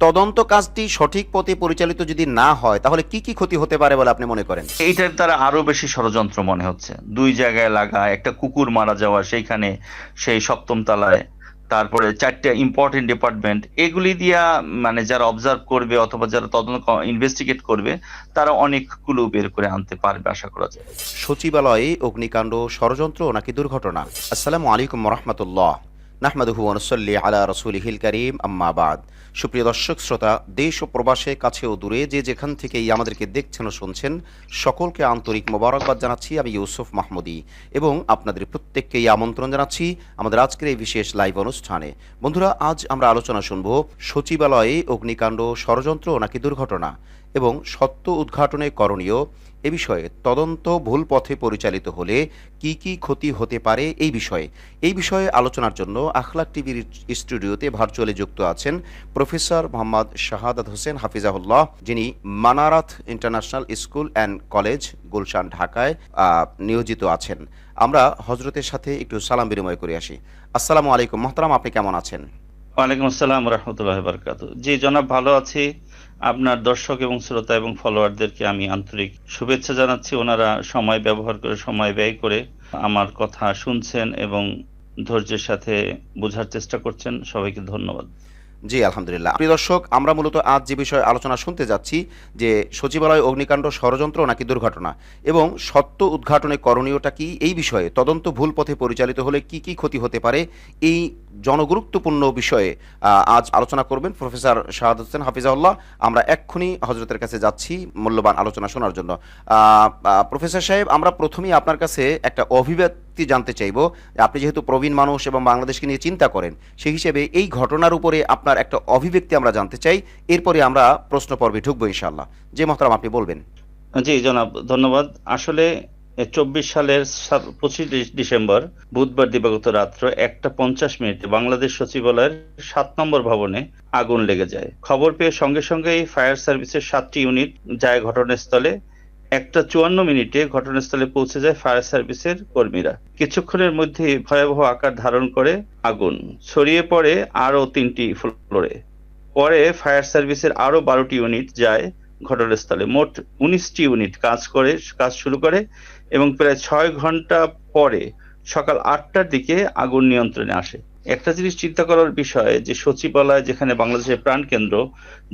তদন্ত কাজটি সঠিক পথে পরিচালিত যদি না হয় তাহলে কি কি ক্ষতি হতে পারে বলে আপনি মনে করেন? এইটার দ্বারা আরো বেশি ষড়যন্ত্র মনে হচ্ছে। দুই জায়গায় লাগা, একটা কুকুর মারা যাওয়া সেইখানে, সেই সপ্তম তলায়, তারপরে চারটা ইম্পর্টেন্ট ডিপার্টমেন্ট, এগুলি দিয়া মানে যারা অবজার্ভ করবে অথবা যারা তদন্ত ইনভেস্টিগেট করবে তারা অনেক ক্লু বের করে আনতে পারবে আশা করা যায়। সচিবালয়ে অগ্নিকাণ্ড ষড়যন্ত্র নাকি দুর্ঘটনা? আসসালামু আলাইকুম রহমতুল্লাহ। নাহমাদুহু ওয়া নুসাল্লি আলা রাসূলিহিল কারীম, আম্মা বাদ। সুপ্রিয় দর্শক শ্রোতা, দেশ ও প্রবাসে, কাছে ও দূরে, যে যেখান থেকেই আমাদেরকে দেখছেন ও শুনছেন, সকলকে আন্তরিক মোবারকবাদ জানাচ্ছি। আমি ইউসুফ মাহমুদী এবং আপনাদের প্রত্যেককেই আমন্ত্রণ জানাচ্ছি আমাদের আজকের এই বিশেষ লাইভ অনুষ্ঠানে। বন্ধুরা, আজ আমরা আলোচনা শুনব সচিবালয়ে অগ্নিকাণ্ড ষড়যন্ত্র নাকি দুর্ঘটনা এবং সত্য উদ্ঘাটনে করণীয়। এ বিষয়ে তদন্ত ভুল পথে পরিচালিত হলে কি কি ক্ষতি হতে পারে এই বিষয়ে আলোচনার জন্য আখলাক টিভির স্টুডিওতে ভার্চুয়ালি যুক্ত আছেন প্রফেসর মোহাম্মদ শাহাদাত হোসেন হাফিজাহুল্লাহ, যিনি Manarat international school and college, Gulshan, ঢাকায় নিয়োজিত আছেন। আমরা হজরতের সাথে একটু সালাম বিনিময় করে আসি। আসসালামু আলাইকুম মোহতারাম, আপনি কেমন আছেন? ওয়ালাইকুম আসসালাম রহমতুল্লাহ বারকাতু। জি জনাব, ভালো আছি। আপনার দর্শক এবং শ্রোতা এবং ফলোয়ারদেরকে আমি আন্তরিক শুভেচ্ছা জানাচ্ছি। ওনারা সময় ব্যবহার করে, সময় ব্যয় করে আমার কথা শুনছেন এবং ধৈর্যের সাথে বোঝার চেষ্টা করছেন। সবাইকে ধন্যবাদ। জি আলহামদুলিল্লাহ। প্রিয় দর্শক, আমরা মূলত আজ যে বিষয়ে আলোচনা শুনতে যাচ্ছি যে সচিবালয় অগ্নিকাণ্ড ষড়যন্ত্র নাকি দুর্ঘটনা এবং সত্য উদ্ঘাটনে করণীয়টা কি, এই বিষয়ে তদন্ত ভুল পথে পরিচালিত হলে কি কি ক্ষতি হতে পারে, এই জনগুরুত্বপূর্ণ বিষয়ে আজ আলোচনা করবেন প্রফেসর শাহাদাত হোসেন হাফিজাহুল্লাহ। আমরা এক্ষুনি হজরতের কাছে যাচ্ছি মূল্যবান আলোচনা শোনার জন্য। প্রফেসর সাহেব, আমরা প্রথমেই আপনার কাছে একটা অভিব্যক্তি জানতে চাইব। আপনি যেহেতু প্রবীণ মানুষ এবং বাংলাদেশকে নিয়ে চিন্তা করেন, সেই হিসেবে এই ঘটনার উপরে আপনার একটা অভিব্যক্তি আমরা জানতে চাই। এরপরে আমরা প্রশ্ন পর্বে ঢুকবো ইনশাআল্লাহ। যে মোহতারাম, আপনি বলবেন। জি জনাব, ধন্যবাদ। আসলে 24 সালের 25 ডিসেম্বর বুধবার দিবাগত রাত্র 1:50 বাংলাদেশ সচিবালয়ের 7 নম্বর ভবনে আগুন লেগে যায়। খবর পেয়ে সঙ্গে সঙ্গেই ফায়ার সার্ভিসের 7টি ইউনিট যায় ঘটনাস্থলে। 1:54 ঘটনাস্থলে পৌঁছে যায় ফায়ার সার্ভিসের কর্মীরা। কিছুক্ষণের মধ্যে ভয়াবহ আকার ধারণ করে আগুন ছড়িয়ে পড়ে আরো 3টি ফ্লোরে। পরে ফায়ার সার্ভিসের আরো 12টি ইউনিট যায় ঘটনাস্থলে। মোট 19টি ইউনিট কাজ শুরু করে এবং প্রায় 6 ঘন্টা পরে সকাল 8টার দিকে আগুন নিয়ন্ত্রণে আসে। একটা জিনিস চিন্তা করার বিষয় যে সচিবালয়, যেখানে বাংলাদেশের প্রাণকেন্দ্র,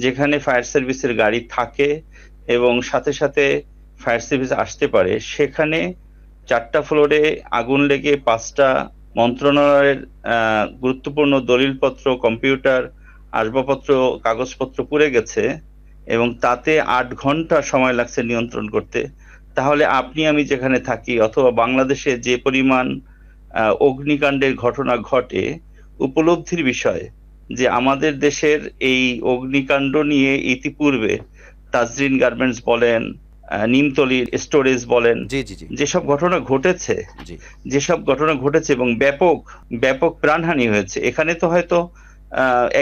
যেখানে ফায়ার সার্ভিসের গাড়ি থাকে এবং সাথে সাথে ফায়ার সার্ভিস আসতে পারে, সেখানে 4টা ফ্লোরে আগুন লেগে 5টা মন্ত্রণালয়ের গুরুত্বপূর্ণ দলিলপত্র, কম্পিউটার, আসবাবপত্র, কাগজপত্র পুড়ে গেছে এবং তাতে 8 ঘন্টা সময় লাগছে নিয়ন্ত্রণ করতে। তাহলে আপনি আমি যেখানে থাকি অথবা বাংলাদেশে যে পরিমাণ অগ্নিকাণ্ডের ঘটনা ঘটে, উপলব্ধির বিষয় যে আমাদের দেশের এই অগ্নিকাণ্ড নিয়ে ইতিপূর্বে তাজরিন গার্মেন্টস বলেন, নিমতলি স্টোরেজ বলেন, জি জি জি যেসব ঘটনা ঘটেছে, জি এবং ব্যাপক ব্যাপক প্রাণহানি হয়েছে। এখানে তো হয়তো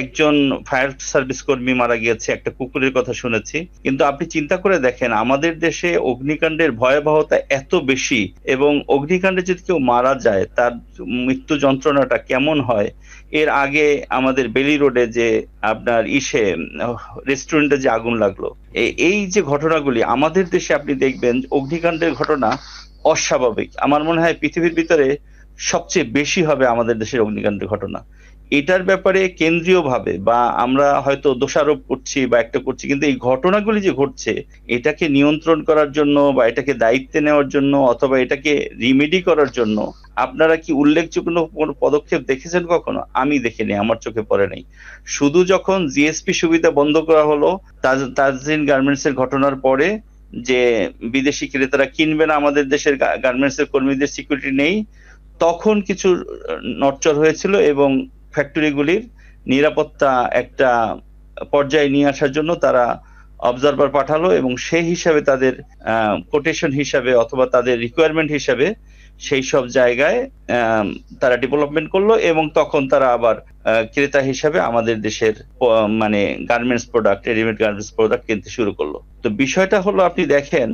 একজন ফায়ার সার্ভিস কর্মী মারা গিয়েছে, একটা কুকুরের কথা শুনেছি, কিন্তু আপনি চিন্তা করে দেখেন আমাদের দেশে অগ্নিকাণ্ডের ভয়াবহতা এত বেশি এবং অগ্নিকাণ্ডে যদি কেউ মারা যায় তার মৃত্যু যন্ত্রণাটা কেমন হয়। এর আগে আমাদের বেলি রোডে যে আপনার রেস্টুরেন্টে যে আগুন লাগলো, এই যে ঘটনাগুলি আমাদের দেশে আপনি দেখবেন অগ্নিকাণ্ডের ঘটনা অস্বাভাবিক। আমার মনে হয় পৃথিবীর ভিতরে সবচেয়ে বেশি হবে আমাদের দেশের অগ্নিকাণ্ডের ঘটনা। এটার ব্যাপারে কেন্দ্রীয়ভাবে বা আমরা হয়তো দোষারোপ করছি বা একটা করছি, কিন্তু এই ঘটনাগুলি যে ঘটছে এটাকে নিয়ন্ত্রণ করার জন্য বা এটাকে দায়িত্বে নেওয়ার জন্য অথবা এটাকে রিমেডি করার জন্য আপনারা কি উল্লেখযোগ্য কোনো পদক্ষেপ দেখেছেন কখনো? আমি দেখিনি, আমার চোখে পড়ে নাই। শুধু যখন জিএসপি সুবিধা বন্ধ করা হলো তাজরিন গার্মেন্টস এর ঘটনার পরে, যে বিদেশি ক্রেতারা কিনবে না আমাদের দেশের গার্মেন্টস এর কর্মীদের সিকিউরিটি নেই, তখন কিছু নড়চড় হয়েছিল এবং ফ্যাক্টরিগুলির নিরাপত্তা একটা পর্যায়ে নিয়ে আসার জন্য তারা অবজারভার পাঠালো এবং সেই হিসাবে তাদের কোটেশন হিসাবে অথবা তাদের রিকোয়ারমেন্ট হিসাবে সেই সব জায়গায় তারা ডেভেলপমেন্ট করলো এবং তখন তারা আবার ক্রেতা হিসাবে আমাদের দেশের মানে garments product, readymade garments product কিনতে শুরু করলো। তো বিষয়টা হলো, আপনি দেখেন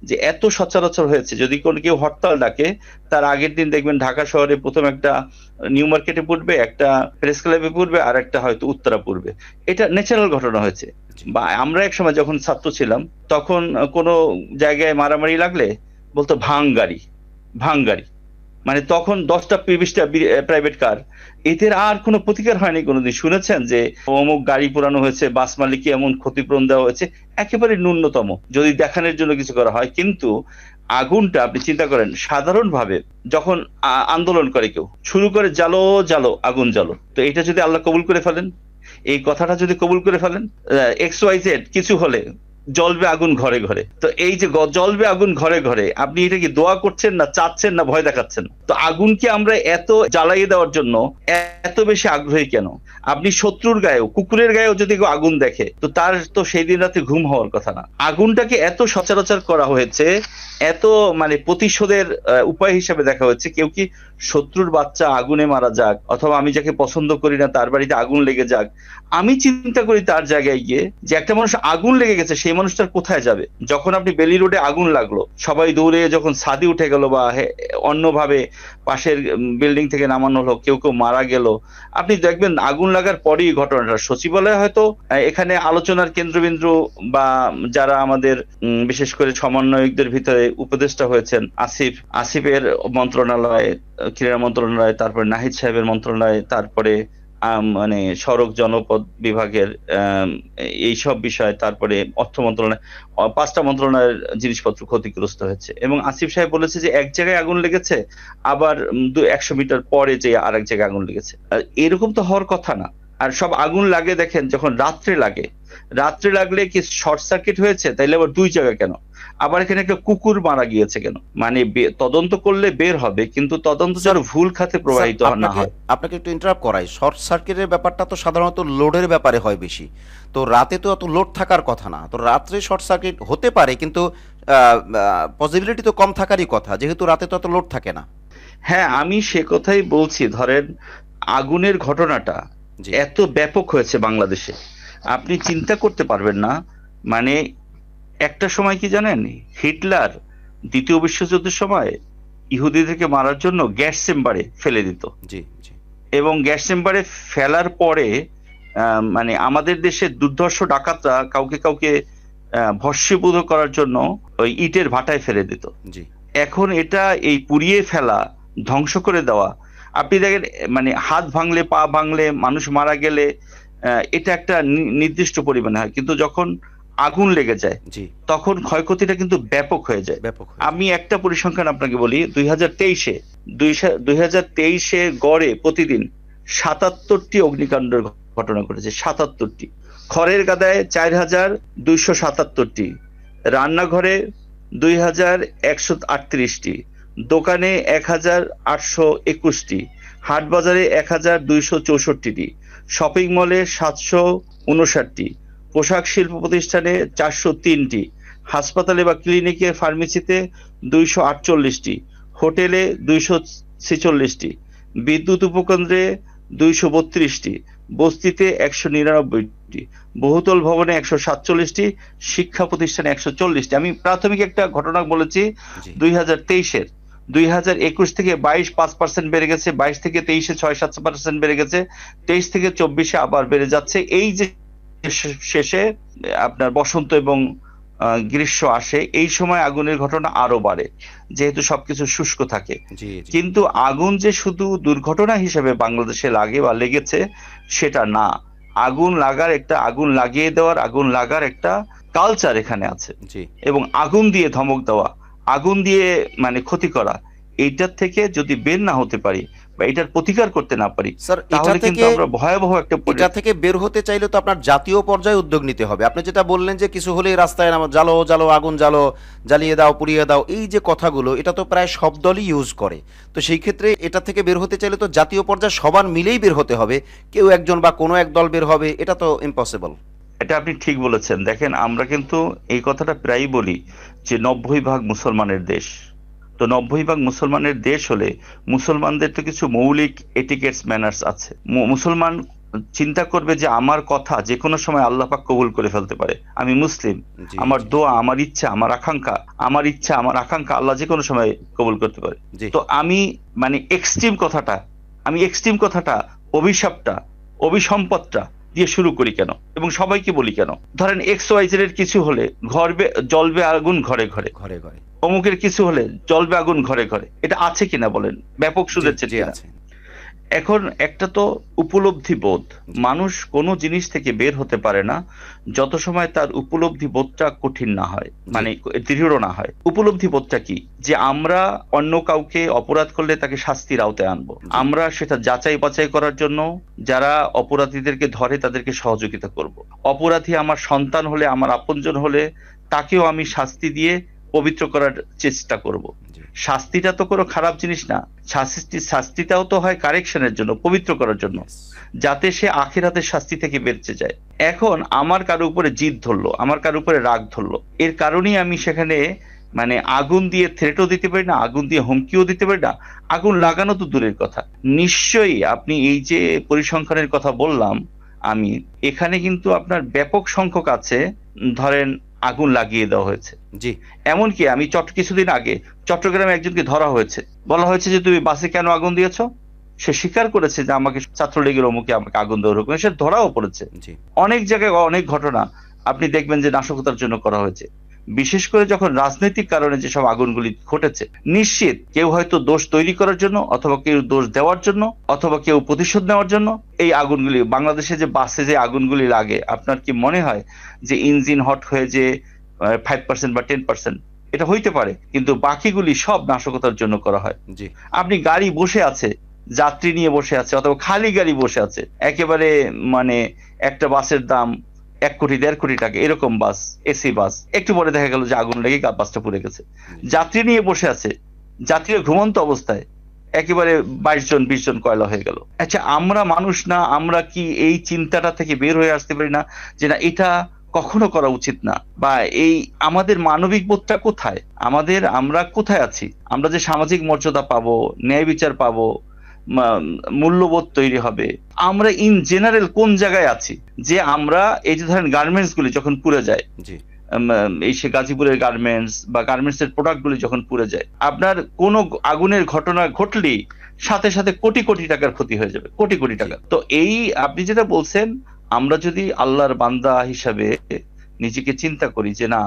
যে এত সচরাচর হয়েছে। যদি কোনো কেউ হরতাল ডাকে, তার আগের দিন দেখবেন ঢাকা শহরে প্রথম একটা নিউ মার্কেটে পড়বে, একটা প্রেস ক্লাবে পড়বে, আর একটা হয়তো উত্তরা পড়বে। এটা ন্যাচারাল ঘটনা হয়েছে। জি। বা আমরা একসময় যখন ছাত্র ছিলাম, তখন কোনো জায়গায় মারামারি লাগলে বলতো ভাঙ গাড়ি, ভাঙ গাড়ি। মানে তখন 10টা 20টা প্রাইভেট কার, এদের আর কোনো প্রতিকার হয়নি। কোনোদিন শুনেছেন যে অমুক গাড়ি পোড়ানো হয়েছে, বাস মালিককে এমন ক্ষতিপূরণ দেওয়া হয়েছে? একেবারে ন্যূনতম, যদি দেখানোর জন্য কিছু করা হয়। কিন্তু আগুনটা আপনি চিন্তা করেন, সাধারণভাবে যখন আন্দোলন করে কেউ, শুরু করে জালো জালো, আগুন জ্বালো, তো এটা যদি আল্লাহ কবুল করে ফেলেন, এই কথাটা যদি কবুল করে ফেলেন, XYZ কিছু হলে জ্বলবে আগুন ঘরে ঘরে। তো এই যে জ্বলবে আগুন ঘরে ঘরে, আপনি এটা কি দোয়া করছেন, না চাচ্ছেন, না ভয় দেখাচ্ছেন? তো আগুনকে আমরা এত জ্বালিয়ে দেওয়ার জন্য এত বেশি আগ্রহী কেন? আপনি শত্রুর গায়েও, কুকুরের গায়েও যদি কেউ আগুন দেখে, তো তার তো সেই দিন রাতে ঘুম হওয়ার কথা না। আগুনটাকে এত সচরাচর করা হয়েছে, এত মানে প্রতিশোধের উপায় হিসেবে দেখা হচ্ছে। কেউ কি শত্রুর বাচ্চা আগুনে মারা যাক, অথবা আমি যাকে পছন্দ করি না তার বাড়িতে আগুন লেগে যাক, আমি চিন্তা করি তার জায়গায় গিয়ে যে একটা মানুষ আগুন লেগে গেছে, সেই মানুষটার কোথায় যাবে? যখন আপনি বেলি রোডে আগুন লাগলো, সবাই দৌড়ে যখন ছাদে উঠে গেল, বা অন্যভাবে পাশের বিল্ডিং থেকে নামানো হলো, কেউ কেউ মারা গেল, আপনি দেখবেন আগুন লাগার পরেই ঘটনাটা সচিবালয় হয়তো এখানে আলোচনার কেন্দ্রবিন্দু, বা যারা আমাদের বিশেষ করে সমন্বয়কদের ভিতরে উপদেষ্টা হয়েছেন, আসিফের মন্ত্রণালয়, ক্রীড়া মন্ত্রণালয়, তারপরে নাহিদ সাহেবের মন্ত্রণালয়, তারপরে মানে সড়ক জনপদ বিভাগের এইসব বিষয়, তারপরে অর্থ মন্ত্রণালয়, 5টা মন্ত্রণালয়ের জিনিসপত্র ক্ষতিগ্রস্ত হয়েছে। এবং আসিফ সাহেব বলেছে যে এক জায়গায় আগুন লেগেছে, আবার 100 মিটার পরে যে আরেক জায়গায় আগুন লেগেছে। এরকম তো হওয়ার কথা না। আর সব আগুন লাগে দেখেন যখন রাত্রে লাগে, রাত্রে লাগলে কি শর্ট সার্কিট হয়েছে, তাইলে আবার 2 জায়গায় কেন? আবার এখানে একটা কুকুর মারা গিয়েছে কেন? মানে তদন্ত করলে বের হবে, কিন্তু তদন্ত যেন ভুল খাতে প্রবাহিত না হয়। আপনাকে একটু ইন্টারাপ্ট করাই, শর্ট সার্কিটের ব্যাপারটা তো সাধারণত লোডের ব্যাপারে হয় বেশি। তো রাতে তো এত লোড থাকার কথা না, তো রাত্রে শর্ট সার্কিট হতে পারে, কিন্তু পসিবিলিটি তো কম থাকারই কথা, যেহেতু রাতে তো এত লোড থাকে না। হ্যাঁ, আমি সে কথাই বলছি। ধরেন আগুনের ঘটনাটা জি। এত ব্যাপক হয়েছে বাংলাদেশে, আপনি চিন্তা করতে পারবেন না। মানে একটা সময় কি জানেন, হিটলার দ্বিতীয় বিশ্বযুদ্ধের সময় ইহুদিদেরকে মারার জন্য গ্যাস চেম্বারে ফেলে দিত, জি। জি। এবং গ্যাস চেম্বারে ফেলার পরে মানে আমাদের দেশের দুর্ধর্ষ ডাকাতরা কাউকে কাউকে ভস্মীভূত করার জন্য ওই ইটের ভাটায় ফেলে দিত। জি। এখন এটা এই পুড়িয়ে ফেলা, ধ্বংস করে দেওয়া, আপনি দেখেন মানে হাত ভাঙলে, পা ভাঙলে, মানুষ মারা গেলে এটা একটা নির্দিষ্ট পরিমাণে হয়, কিন্তু যখন আগুন লেগে যায় জি। তখন ক্ষয়ক্ষতিটা কিন্তু ব্যাপক হয়ে যায়। ব্যাপক। আমি একটা পরিসংখ্যান আপনাকে বলি, 2023-এ গড়ে প্রতিদিন 77টি অগ্নিকাণ্ডের ঘটনা ঘটেছে। 77টি। খড়ের গাদায় 4277টি, রান্নাঘরে 2138টি, দোকানে 1821টি, হাট বাজারে 1264টি, শপিং মলে 759টি, পোশাক শিল্প প্রতিষ্ঠানে 403টি, হাসপাতালে বা ক্লিনিকে, ফার্মেসিতে 248টি, হোটেলে 246টি, বিদ্যুৎ উপকেন্দ্রে 232টি, বস্তিতে 199টি, বহুতল ভবনে 147টি, শিক্ষা প্রতিষ্ঠানে 140টি। আমি প্রাথমিক একটা ঘটনা বলেছি 2023-এর। 2021 থেকে 22 5% বেড়ে গেছে, 22 থেকে 23-এ 6-7% বেড়ে গেছে, 23 থেকে 24-এ আবার বেড়ে যাচ্ছে। এই যে শেষে আপনার বসন্ত এবং গ্রীষ্ম আসে, এই সময় আগুনের ঘটনা আরো বাড়ে, যেহেতু সবকিছু শুষ্ক থাকে। কিন্তু আগুন যে শুধু দুর্ঘটনা হিসেবে বাংলাদেশে লাগে বা লেগেছে সেটা না। আগুন লাগার একটা, আগুন লাগিয়ে দেওয়ার, আগুন লাগার একটা কালচার এখানে আছে। এবং আগুন দিয়ে ধমক দেওয়া, আগুন দিয়ে মানে ক্ষতি করা, এইটার থেকে যদি বের না হতে পারি বা এটার প্রতিকার করতে না পারি, তাহলে কিন্তু আমরা ভয়াবহ একটা, এটা থেকে বের হতে চাইলে তো আপনার জাতীয় পর্যায়ে উদ্যোগ নিতে হবে। আপনি যেটা বললেন যে কিছু হলেই রাস্তায় নামো, জ্বালো জ্বালো, আগুন জ্বালো, জ্বালিয়ে দাও, পুড়িয়ে দাও, এই যে কথাগুলো, এটা তো প্রায় সব দলই ইউজ করে। তো সেই ক্ষেত্রে এটা থেকে বের হতে চাইলে তো জাতীয় পর্যায়ে সবার মিলেই বের হতে হবে, কেউ একজন বা কোনো এক দল বের হবে, এটা তো ইম্পসিবল। এটা আপনি ঠিক বলেছেন। দেখেন আমরা কিন্তু এই কথাটা প্রায়ই বলি যে 90% মুসলমানের দেশ। তো 90% মুসলমানের দেশ হলে মুসলমানদের তো কিছু মৌলিক এটিকেটস ম্যানার্স আছে। মুসলমান চিন্তা করবে যে আমার কথা যে কোনো সময় আল্লাহ পাক কবুল করে ফেলতে পারে। আমি মুসলিম, জি আমার জি দোয়া, আমার ইচ্ছা, আমার ইচ্ছা আমার আকাঙ্ক্ষা আল্লাহ যে কোনো সময় কবুল করতে পারে। জি তো আমি মানে এক্সট্রিম কথাটা, অভিশাপটা, অভিসম্পদটা দিয়ে শুরু করি কেন এবং সবাইকে বলি কেন? ধরেন এক্স ওয়াই জেড এর কিছু হলে জ্বলবে আগুন ঘরে ঘরে, ঘরে ঘরে। অমুকের কিছু হলে জ্বলবে আগুন ঘরে ঘরে। এটা আছে কিনা বলেন? ব্যাপক জি শুনেছেন জি কিনা? আছে। এখন একটা তো উপলব্ধি বোধ, জি মানুষ কোনো জিনিস থেকে বের হতে পারে না যত সময় তার উপলব্ধি বোধটা কঠিন না হয়, জি মানে দৃঢ় না হয়। উপলব্ধি বোধটা কি? যে আমরা অন্য কাউকে অপরাধ করলে তাকে শাস্তির আওতায় আনবো, জি আমরা সেটা যাচাই বাছাই করার জন্য যারা অপরাধীদেরকে ধরে তাদেরকে সহযোগিতা করব। অপরাধী আমার সন্তান হলে, আমার আপনজন হলে, তাকেও আমি শাস্তি দিয়ে পবিত্র করার চেষ্টা করব। জি শাস্তিটা তো কোনো খারাপ জিনিস না। শাস্তিটাও তো হয় কারেকশনের জন্য, পবিত্র করার জন্য, yes, যাতে সে আখিরাতের শাস্তি থেকে বেঁচে যায়। এখন আমার কারো উপরে জিদ ধরলো, আমার কারো উপরে রাগ ধরলো, এর কারণেই আমি সেখানে মানে আগুন দিয়ে থ্রেটও দিতে পারি না, আগুন দিয়ে হুমকিও দিতে পারি না, আগুন লাগানো তো দূরের কথা। নিশ্চয়ই আপনি এই যে পরিসংখ্যানের কথা বললাম আমি, এখানে কিন্তু আপনার ব্যাপক সংখ্যক আছে, ধরেন আগুন লাগিয়ে দেওয়া হয়েছে। জি এমনকি আমি কিছুদিন আগে চট্টগ্রামে একজনকে ধরা হয়েছে, বলা হয়েছে যে তুমি বাসে কেন আগুন দিয়েছো? সে স্বীকার করেছে যে আমাকে ছাত্রলীগের অমুকে আমাকে আগুন দেওয়ার হুকুম, সে ধরাও পড়েছে। জি অনেক জায়গায় অনেক ঘটনা আপনি দেখবেন যে নাশকতার জন্য করা হয়েছে। বিশেষ করে যখন রাজনৈতিক কারণে যেসব আগুনগুলি ঘটেছে, নিশ্চিত কেউ হয়তো দোষ তৈরি করার জন্য, অথবা কেউ দোষ দেওয়ার জন্য, অথবা কেউ প্রতিশোধ নেওয়ার জন্য এই আগুনগুলি, বাংলাদেশে যে বাসে যে আগুনগুলি লাগে, আপনার কি মনে হয় যে ইঞ্জিন হট হয়ে যে 5% বা 10%? এটা হইতে পারে, কিন্তু বাকিগুলি সব নাশকতার জন্য করা হয়। জি আপনি গাড়ি বসে আছে, যাত্রী নিয়ে বসে আছে, অথবা খালি গাড়ি বসে আছে, একেবারে মানে একটা বাসের দাম 1 কোটি 1.5 কোটি টাকা, এরকম বাস, এসি বাস, একটু পরে দেখা গেল যে আগুন লেগে বাসটা পুড়ে গেছে। জি যাত্রী নিয়ে বসে আছে, যাত্রীরা ঘুমন্ত অবস্থায় একেবারে 22 জন 20 জন কয়লা হয়ে গেল। আচ্ছা, আমরা মানুষ না, আমরা কি এই চিন্তাটা থেকে বের হয়ে আসতে পারি না যে না, এটা কখনো করা উচিত না? বা এই আমাদের মানবিক বোধটা কোথায়? আমরা কোথায় আছি? আমরা যে সামাজিক মর্যাদা পাবো, ন্যায় বিচার পাবো, মূল্যবোধ তৈরি হবে, আমরা ইন জেনারেল কোন জায়গায় আছি? যে আমরা এই যে ধরেন গার্মেন্টস গুলি যখন পুড়ে যায়, জি এই সে গাজীপুরের গার্মেন্টস বা গার্মেন্টস এর প্রোডাক্ট গুলি যখন পুড়ে যায়, আপনার কোন আগুনের ঘটনা ঘটলেই সাথে সাথে কোটি কোটি টাকার ক্ষতি হয়ে যাবে, কোটি কোটি টাকা। তো এই আপনি যেটা বলছেন, আমরা যদি আল্লাহর বান্দা হিসাবে নিজেকে চিন্তা করি যে না,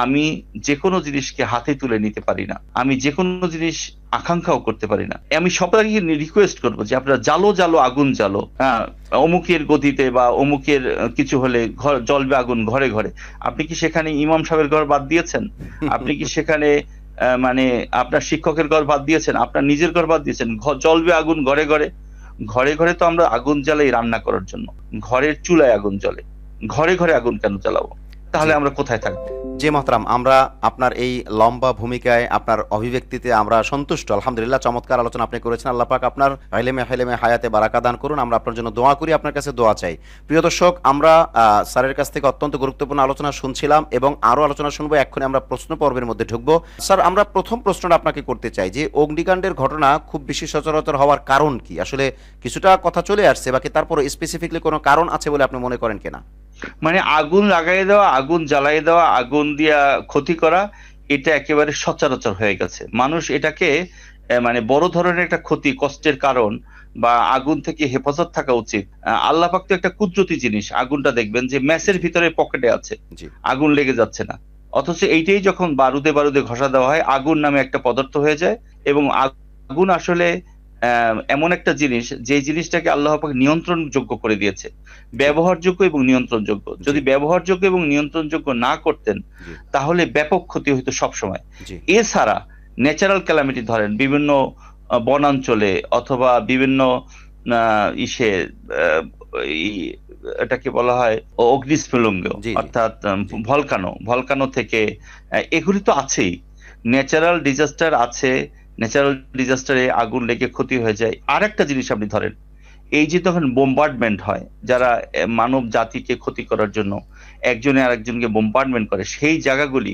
আমি যে কোনো জিনিসকে হাতে তুলে নিতে পারি না, আমি যে কোনো জিনিস আকাঙ্ক্ষাও করতে পারি না, আমি সবাইকে রিকোয়েস্ট করবো যে আপনারা জালো জালো আগুন জালো, হ্যাঁ, অমুকের গতিতে বা অমুকের কিছু হলে জ্বলবে আগুন ঘরে ঘরে। আপনি কি সেখানে ইমাম সাহেবের ঘর বাদ দিয়েছেন? আপনি কি সেখানে মানে আপনার শিক্ষকের ঘর বাদ দিয়েছেন? আপনার নিজের ঘর বাদ দিয়েছেন? জ্বলবে আগুন ঘরে ঘরে। ঘরে ঘরে তো আমরা আগুন জ্বালাই রান্না করার জন্য, ঘরের চুলায় আগুন জ্বলে, ঘরে ঘরে আগুন কেন জ্বালাবো? তাহলে জি আমরা কোথায় থাকবো? জি মহতারাম, আমরা আপনার এই লম্বা ভূমিকায়, আপনার অভিব্যক্তিতে আমরা সন্তুষ্ট। আলহামদুলিল্লাহ, চমৎকার আলোচনা আপনি করেছেন। আল্লাহ পাক আপনার ইলমে হায়াতে বারাকা দান করুন। আমরা আপনার জন্য দোয়া করি, আপনার কাছে দোয়া চাই। প্রিয় দর্শক, আমরা স্যারের কাছ থেকে অত্যন্ত গুরুত্বপূর্ণ আলোচনা শুনছিলাম এবং আরও আলোচনা শুনবো। এক্ষুনি আমরা প্রশ্ন পর্বের মধ্যে ঢুকবো। স্যার, আমরা প্রথম প্রশ্নটা আপনাকে করতে চাই যে অগ্নিকাণ্ডের ঘটনা খুব বেশি সচরাচর হওয়ার কারণ কি? আসলে কিছুটা কথা চলে আসছে, বাকি তারপরে স্পেসিফিকলি কোনো কারণ আছে বলে আপনি মনে করেন কিনা? মানে আগুন লাগাই দেওয়া, আগুন জ্বালাই দেওয়া, আগুন দিয়া ক্ষতি করা, এটা একেবারে সচরাচর হয়ে গেছে। মানুষ এটাকে মানে বড় ধরনের একটা ক্ষতি, কষ্টের কারণ, বা আগুন থেকে হেফাজত থাকা উচিত। আল্লাহ পাক তো একটা কুদরতি জিনিস, আগুনটা দেখবেন যে ম্যাচের ভিতরে পকেটে আছে, জি আগুন লেগে যাচ্ছে না, অথচ এইটাই যখন বারুদে বারুদে ঘষা দেওয়া হয়, আগুন নামে একটা পদার্থ হয়ে যায়। এবং আগুন আসলে এমন একটা জিনিস, যে জিনিসটাকে আল্লাহ পাক নিয়ন্ত্রণযোগ্য করে দিয়েছে, ব্যবহারযোগ্য এবং নিয়ন্ত্রণযোগ্য। যদি ব্যবহারযোগ্য এবং নিয়ন্ত্রণযোগ্য না করতেন, জি তাহলে ব্যাপক ক্ষতি হইতো সবসময়। জি এছাড়া ন্যাচারাল ক্যালামিটি ধরেন বিভিন্ন বনাঞ্চলে, অথবা বিভিন্ন ইসে আহ, ই- এটাকে বলা হয় অগ্নিস্ফুলিঙ্গ, জি জি অর্থাৎ জি ভলকানো থেকে, এগুলি তো আছেই। ন্যাচারাল ডিজাস্টার আছে, ন্যাচারাল ডিজাস্টারে আগুন লেগে ক্ষতি হয়ে যায়। আর একটা জিনিস আপনি ধরেন, এই যে তখন বোম্বার্ডমেন্ট হয়, যারা মানব জাতিকে ক্ষতি করার জন্য একজনে আরেকজনকে বোম্বার্ডমেন্ট করে, সেই জায়গাগুলি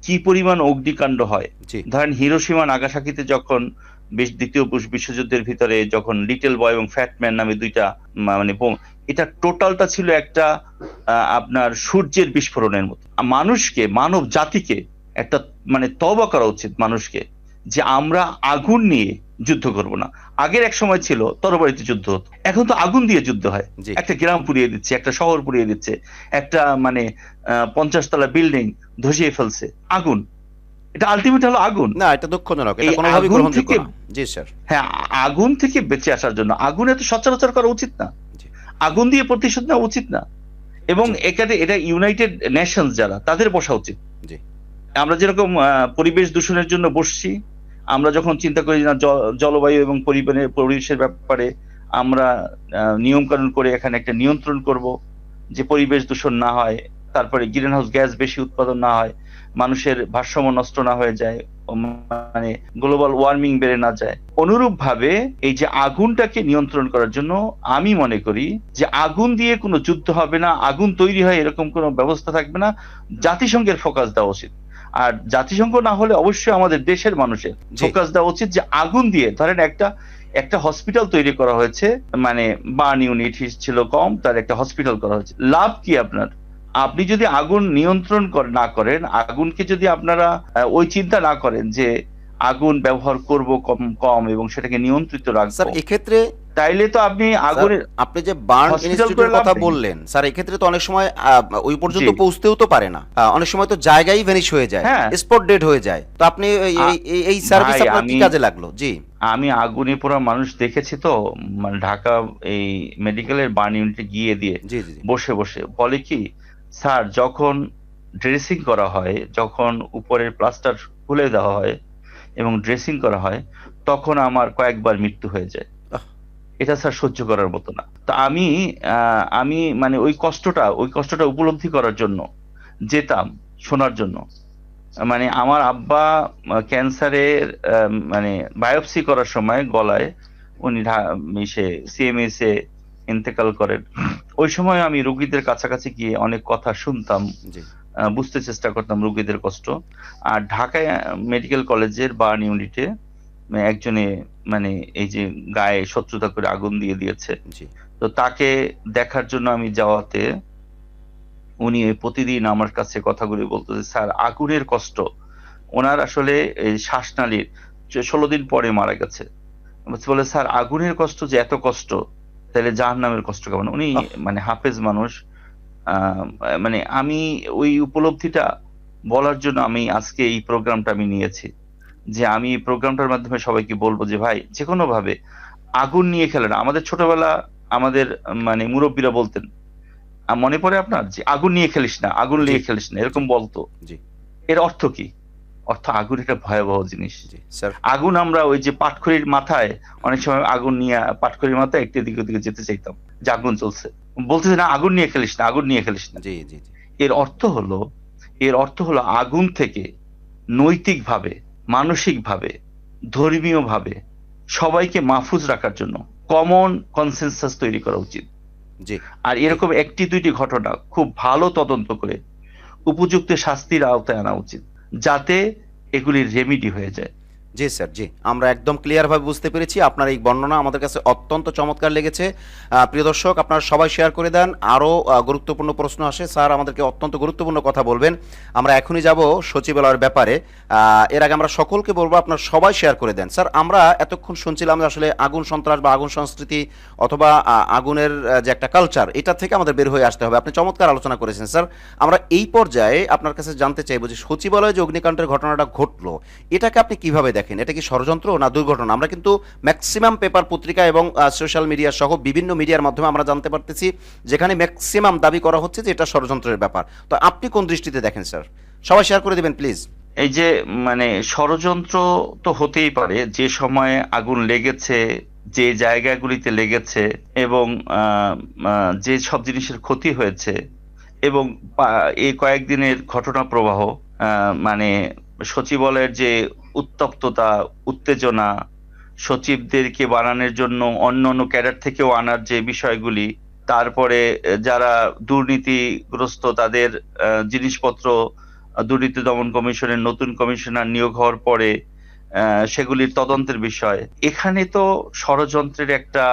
কি পরিমাণ অগ্নিকাণ্ড হয়। জি ধরেন হিরোশিমা নাগাসাকিতে যখন দ্বিতীয় বিশ্বযুদ্ধের ভিতরে যখন লিটল বয় এবং ফ্যাট ম্যান নামে দুইটা মানে এটা টোটালটা ছিল একটা আপনার সূর্যের বিস্ফোরণের মতো। মানুষকে, মানব জাতিকে একটা মানে তওবা করা উচিত মানুষকে, যে আমরা আগুন নিয়ে যুদ্ধ করব না। আগের এক সময় ছিল তরবারিতে যুদ্ধ হতো, এখন তো আগুন দিয়ে যুদ্ধ হয়। জি একটা গ্রাম পুড়িয়ে দিচ্ছে, একটা শহর পুড়িয়ে দিচ্ছে, একটা মানে 50 তলা বিল্ডিং ধসিয়ে ফেলছে, আগুন। এটা আলটিমেট হলো আগুন। না, এটা দুঃখজনক, এটা এই কোনোভাবেই আগুন গ্রহণযোগ্য থেকে, না। জি স্যার। হ্যাঁ, আগুন থেকে বেঁচে আসার জন্য আগুনে তো সচরাচর করা উচিত না, জি আগুন দিয়ে প্রতিশোধ নেওয়া উচিত না। এবং জি এখানে এটা ইউনাইটেড নেশনস যারা, তাদের বসা উচিত। জি আমরা যেরকম পরিবেশ দূষণের জন্য বসছি, আমরা যখন চিন্তা করি না জলবায়ু এবং পরিবেশের ব্যাপারে আমরা নিয়ম কানুন করে এখানে একটা নিয়ন্ত্রণ করব, যে পরিবেশ দূষণ না হয়, তারপরে গ্রিন হাউস গ্যাস বেশি উৎপাদন না হয়, মানুষের ভারসাম্য নষ্ট না হয়ে যায়, মানে গ্লোবাল ওয়ার্মিং বেড়ে না যায়। অনুরূপ ভাবে এই যে আগুনটাকে নিয়ন্ত্রণ করার জন্য আমি মনে করি যে আগুন দিয়ে কোনো যুদ্ধ হবে না, আগুন তৈরি হয় এরকম কোনো ব্যবস্থা থাকবে না, জাতিসংঘের ফোকাস দেওয়া উচিত। আর জাতিসংঘ না হলে অবশ্যই আমাদের দেশের মানুষের জি ফোকাস দেওয়া উচিত, যে আগুন দিয়ে ধরেন একটা হসপিটাল তৈরি করা হয়েছে, মানে বার্ন ইউনিট ছিল কম, তার একটা হসপিটাল করা হয়েছে। লাভ কি আপনার? আপনি যদি আগুন নিয়ন্ত্রণ না করেন, আগুনকে যদি আপনারা ওই চিন্তা না করেন যে আগুন ব্যবহার করব কম কম এবং সেটাকে নিয়ন্ত্রিত স্যার রাখবো, এক্ষেত্রে তাইলে তো আপনি স্যার, আগুনের আপনি যে বার্ন হসপিটাল করে ইনস্টিটিউটের লাভ কথা নেই। বললেন স্যার, এক্ষেত্রে তো অনেক সময় ওই পর্যন্ত জি, পৌঁছতেও তো পারে না, অনেক সময় তো জায়গায় ভ্যানিশ হয়ে যায়, হ্যাঁ। স্পট ডেড হয়ে যায়। তো আপনি এই সার্ভিস ভাই, আপনার কি কাজে লাগলো? জি আমি আগুনে পোড়া মানুষ দেখেছি তো, মানে ঢাকা এই মেডিকেলের বার্ন ইউনিটে গিয়ে দিয়ে জি জি জি। বসে বসে বলে কি, স্যার যখন ড্রেসিং করা হয়, যখন উপরের প্লাস্টার খুলে দেওয়া হয় এবং ড্রেসিং করা হয়, তখন আমার কয়েকবার মৃত্যু হয়ে যায়। আহ, এটা স্যার সহ্য করার মতো না। তো আমি মানে ওই কষ্টটা উপলব্ধি করার জন্য যেতাম, শোনার জন্য। মানে আমার আব্বা ক্যান্সারের মানে বায়োপসি করার সময় গলায় উনি সিএমএস এ ইন্তেকাল করেন। ওই সময় আমি রোগীদের কাছাকাছি গিয়ে অনেক কথা শুনতাম, জি বুঝতে চেষ্টা করতাম রোগীদের কষ্ট। আর ঢাকায় মেডিকেল কলেজের বার্ন ইউনিটে একজনে মানে এই যে গায়ে শত্রুতা করে আগুন দিয়ে দিয়েছে। জি তো তাকে দেখার জন্য আমি যাওয়াতে উনি প্রতিদিন আমার কাছে কথাগুলি বলতো যে স্যার আগুনের কষ্ট, ওনার আসলে এই শ্বাসনালীর 16 দিন পরে মারা গেছে। বলে স্যার আগুনের কষ্ট যে এত কষ্ট, তাহলে জাহান্নামের কষ্ট কেমন? উনি আহ, মানে হাফেজ মানুষ। মানে আমি ওই উপলব্ধিটা বলার জন্য আমি আজকে এই প্রোগ্রামটা আমি নিয়েছি, যে আমি এই প্রোগ্রামটার মাধ্যমে সবাইকে বলবো যে ভাই যে কোনো ভাবে আগুন নিয়ে খেলে না। আমাদের ছোটবেলা আমাদের মানে মুরব্বীরা বলতেন, মনে পড়ে আপনার, যে আগুন নিয়ে খেলিস না, আগুন জি নিয়ে খেলিস না, জি এরকম বলতো। জি এর অর্থ কি? অর্থ আগুন একটা ভয়াবহ জিনিস। জি স্যার। আগুন আমরা ওই যে পাটখড়ির মাথায় অনেক সময় আগুন নিয়ে পাটখড়ির মাথায় একটু এদিকে ওদিকে যেতে চাইতাম, যে আগুন চলছে, বলতেছে না আগুন নিয়ে খেলিস না, আগুন নিয়ে খেলিস না। জি জি জি এর অর্থ হলো আগুন থেকে নৈতিকভাবে, মানসিকভাবে, ধর্মীয়ভাবে সবাইকে মাহফুজ রাখার জন্য কমন কনসেনসাস তৈরি করা উচিত। জি আর জি এরকম একটি দুইটি ঘটনা খুব ভালো তদন্ত করে উপযুক্ত শাস্তির আওতায় আনা উচিত, যাতে এগুলির রেমিডি হয়ে যায়। জি স্যার, জি আমরা একদম ক্লিয়ারভাবে বুঝতে পেরেছি। আপনার এই বর্ণনা আমাদের কাছে অত্যন্ত চমৎকার লেগেছে। প্রিয় দর্শক, আপনারা সবাই শেয়ার করে দেন। আরও গুরুত্বপূর্ণ প্রশ্ন আসে, স্যার আমাদেরকে অত্যন্ত গুরুত্বপূর্ণ কথা বলবেন। আমরা এখনই যাব সচিবালয়ের ব্যাপারে। এর আগে আমরা সকলকে বলবো আপনারা সবাই শেয়ার করে দেন। স্যার আমরা এতক্ষণ শুনছিলাম যে আসলে আগুন সন্ত্রাস বা আগুন সংস্কৃতি অথবা আগুনের যে একটা কালচার, এটা থেকে আমাদের বের হয়ে আসতে হবে। আপনি চমৎকার আলোচনা করেছেন স্যার। আমরা এই পর্যায়ে আপনার কাছে জানতে চাইবো যে সচিবালয়ে যে অগ্নিকাণ্ডের ঘটনাটা ঘটলো, এটাকে আপনি কিভাবে দেখেন? এটা কি ষড়যন্ত্র না দুর্ঘটনা? আমরা কিন্তু ম্যাক্সিমাম পেপার পত্রিকা এবং সোশ্যাল মিডিয়া সহ বিভিন্ন মিডিয়ার মাধ্যমে আমরা জানতে পারতেছি, যেখানে ম্যাক্সিমাম দাবি করা হচ্ছে যে এটা ষড়যন্ত্রের ব্যাপার। তো আপনি কোন দৃষ্টিতে দেখেন স্যার? সবাই শেয়ার করে দিবেন প্লিজ। এই যে মানে ষড়যন্ত্র তো হতেই পারে, যে সময়ে আগুন লেগেছে, যে জায়গাগুলিতে লেগেছে এবং যে সব জিনিসের ক্ষতি হয়েছে এবং এই কয়েকদিনের ঘটনা প্রবাহ, মানে সচিবালয়ের যে উত্তপ্ততা, উত্তেজনা, সচিবদেরকে বানানোর জন্য অন্য অন্য ক্যাডার থেকেও আনার যে বিষয়গুলি, তারপরে যারা দুর্নীতিগ্রস্ত তাদের জিনিসপত্র দুর্নীতি দমন কমিশনের নতুন কমিশনার নিয়োগ হওয়ার পরে সেগুলির তদন্তের বিষয়, এখানে তো ষড়যন্ত্রের একটা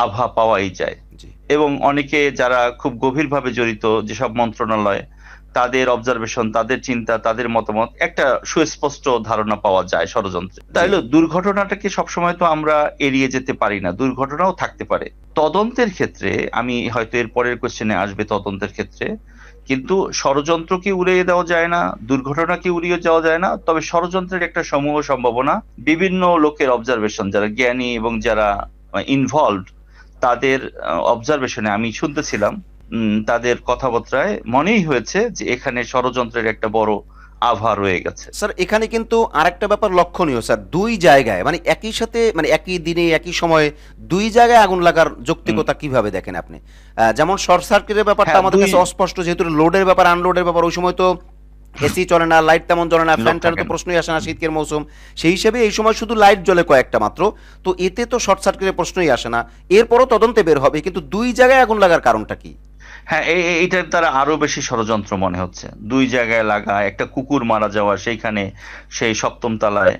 আভা পাওয়াই যায়। জি এবং অনেকে যারা খুব গভীরভাবে জড়িত যেসব মন্ত্রণালয়, তাদের অবজারভেশন, তাদের চিন্তা, তাদের মতামত, একটা সুস্পষ্ট ধারণা পাওয়া যায় ষড়যন্ত্রে। জি তাইলে দুর্ঘটনাটাকে সবসময় তো আমরা এড়িয়ে যেতে পারি না, দুর্ঘটনাও থাকতে পারে। তদন্তের ক্ষেত্রে আমি হয়তো এর পরের কোশ্চেনে আসবে তদন্তের ক্ষেত্রে, কিন্তু ষড়যন্ত্রকে উড়িয়ে দেওয়া যায় না, দুর্ঘটনাকে উড়িয়ে যাওয়া যায় না, তবে ষড়যন্ত্রের একটা সমূহ সম্ভাবনা বিভিন্ন লোকের অবজারভেশন, যারা জ্ঞানী এবং যারা ইনভলভড, তাদের অবজারভেশনে আমি শুনতেছিলাম, তাদের কথাবার্তায় মনেই হয়েছে যে এখানে ষড়যন্ত্রের একটা বড় আভা রয়ে গেছে। স্যার, এখানে কিন্তু আরেকটা ব্যাপার লক্ষণীয় স্যার, দুই জায়গায় মানে একই সাথে মানে একই দিনে একই সময়ে দুই জায়গায় আগুন লাগার যৌক্তিকতা কিভাবে দেখেন আপনি? যেমন শর্ট সার্কিটের ব্যাপারটা হ্যাঁ, আমাদের দুই কাছে অস্পষ্ট, যেহেতু লোডের ব্যাপার আনলোডের ব্যাপার, ওই সময় তো এসি চলে না, লাইট তেমন জ্বলে না, লোক ফ্যান ট্যানের থাকে তো না। প্রশ্নই আসে না, শীতের মৌসুম, সেই হিসেবে এই সময় শুধু লাইট জ্বলে কয়েকটা মাত্র, তো এতে তো শর্ট সার্কিটের প্রশ্নই আসে না। এরপরও তদন্তে বের হবে, কিন্তু দুই জায়গায় আগুন লাগার কারণটা কি? হ্যাঁ, এইটার দ্বারা আরো বেশি ষড়যন্ত্র মনে হচ্ছে। দুই জায়গায় লাগা, একটা কুকুর মারা যাওয়া সেইখানে, সেই ৭ম তলায়,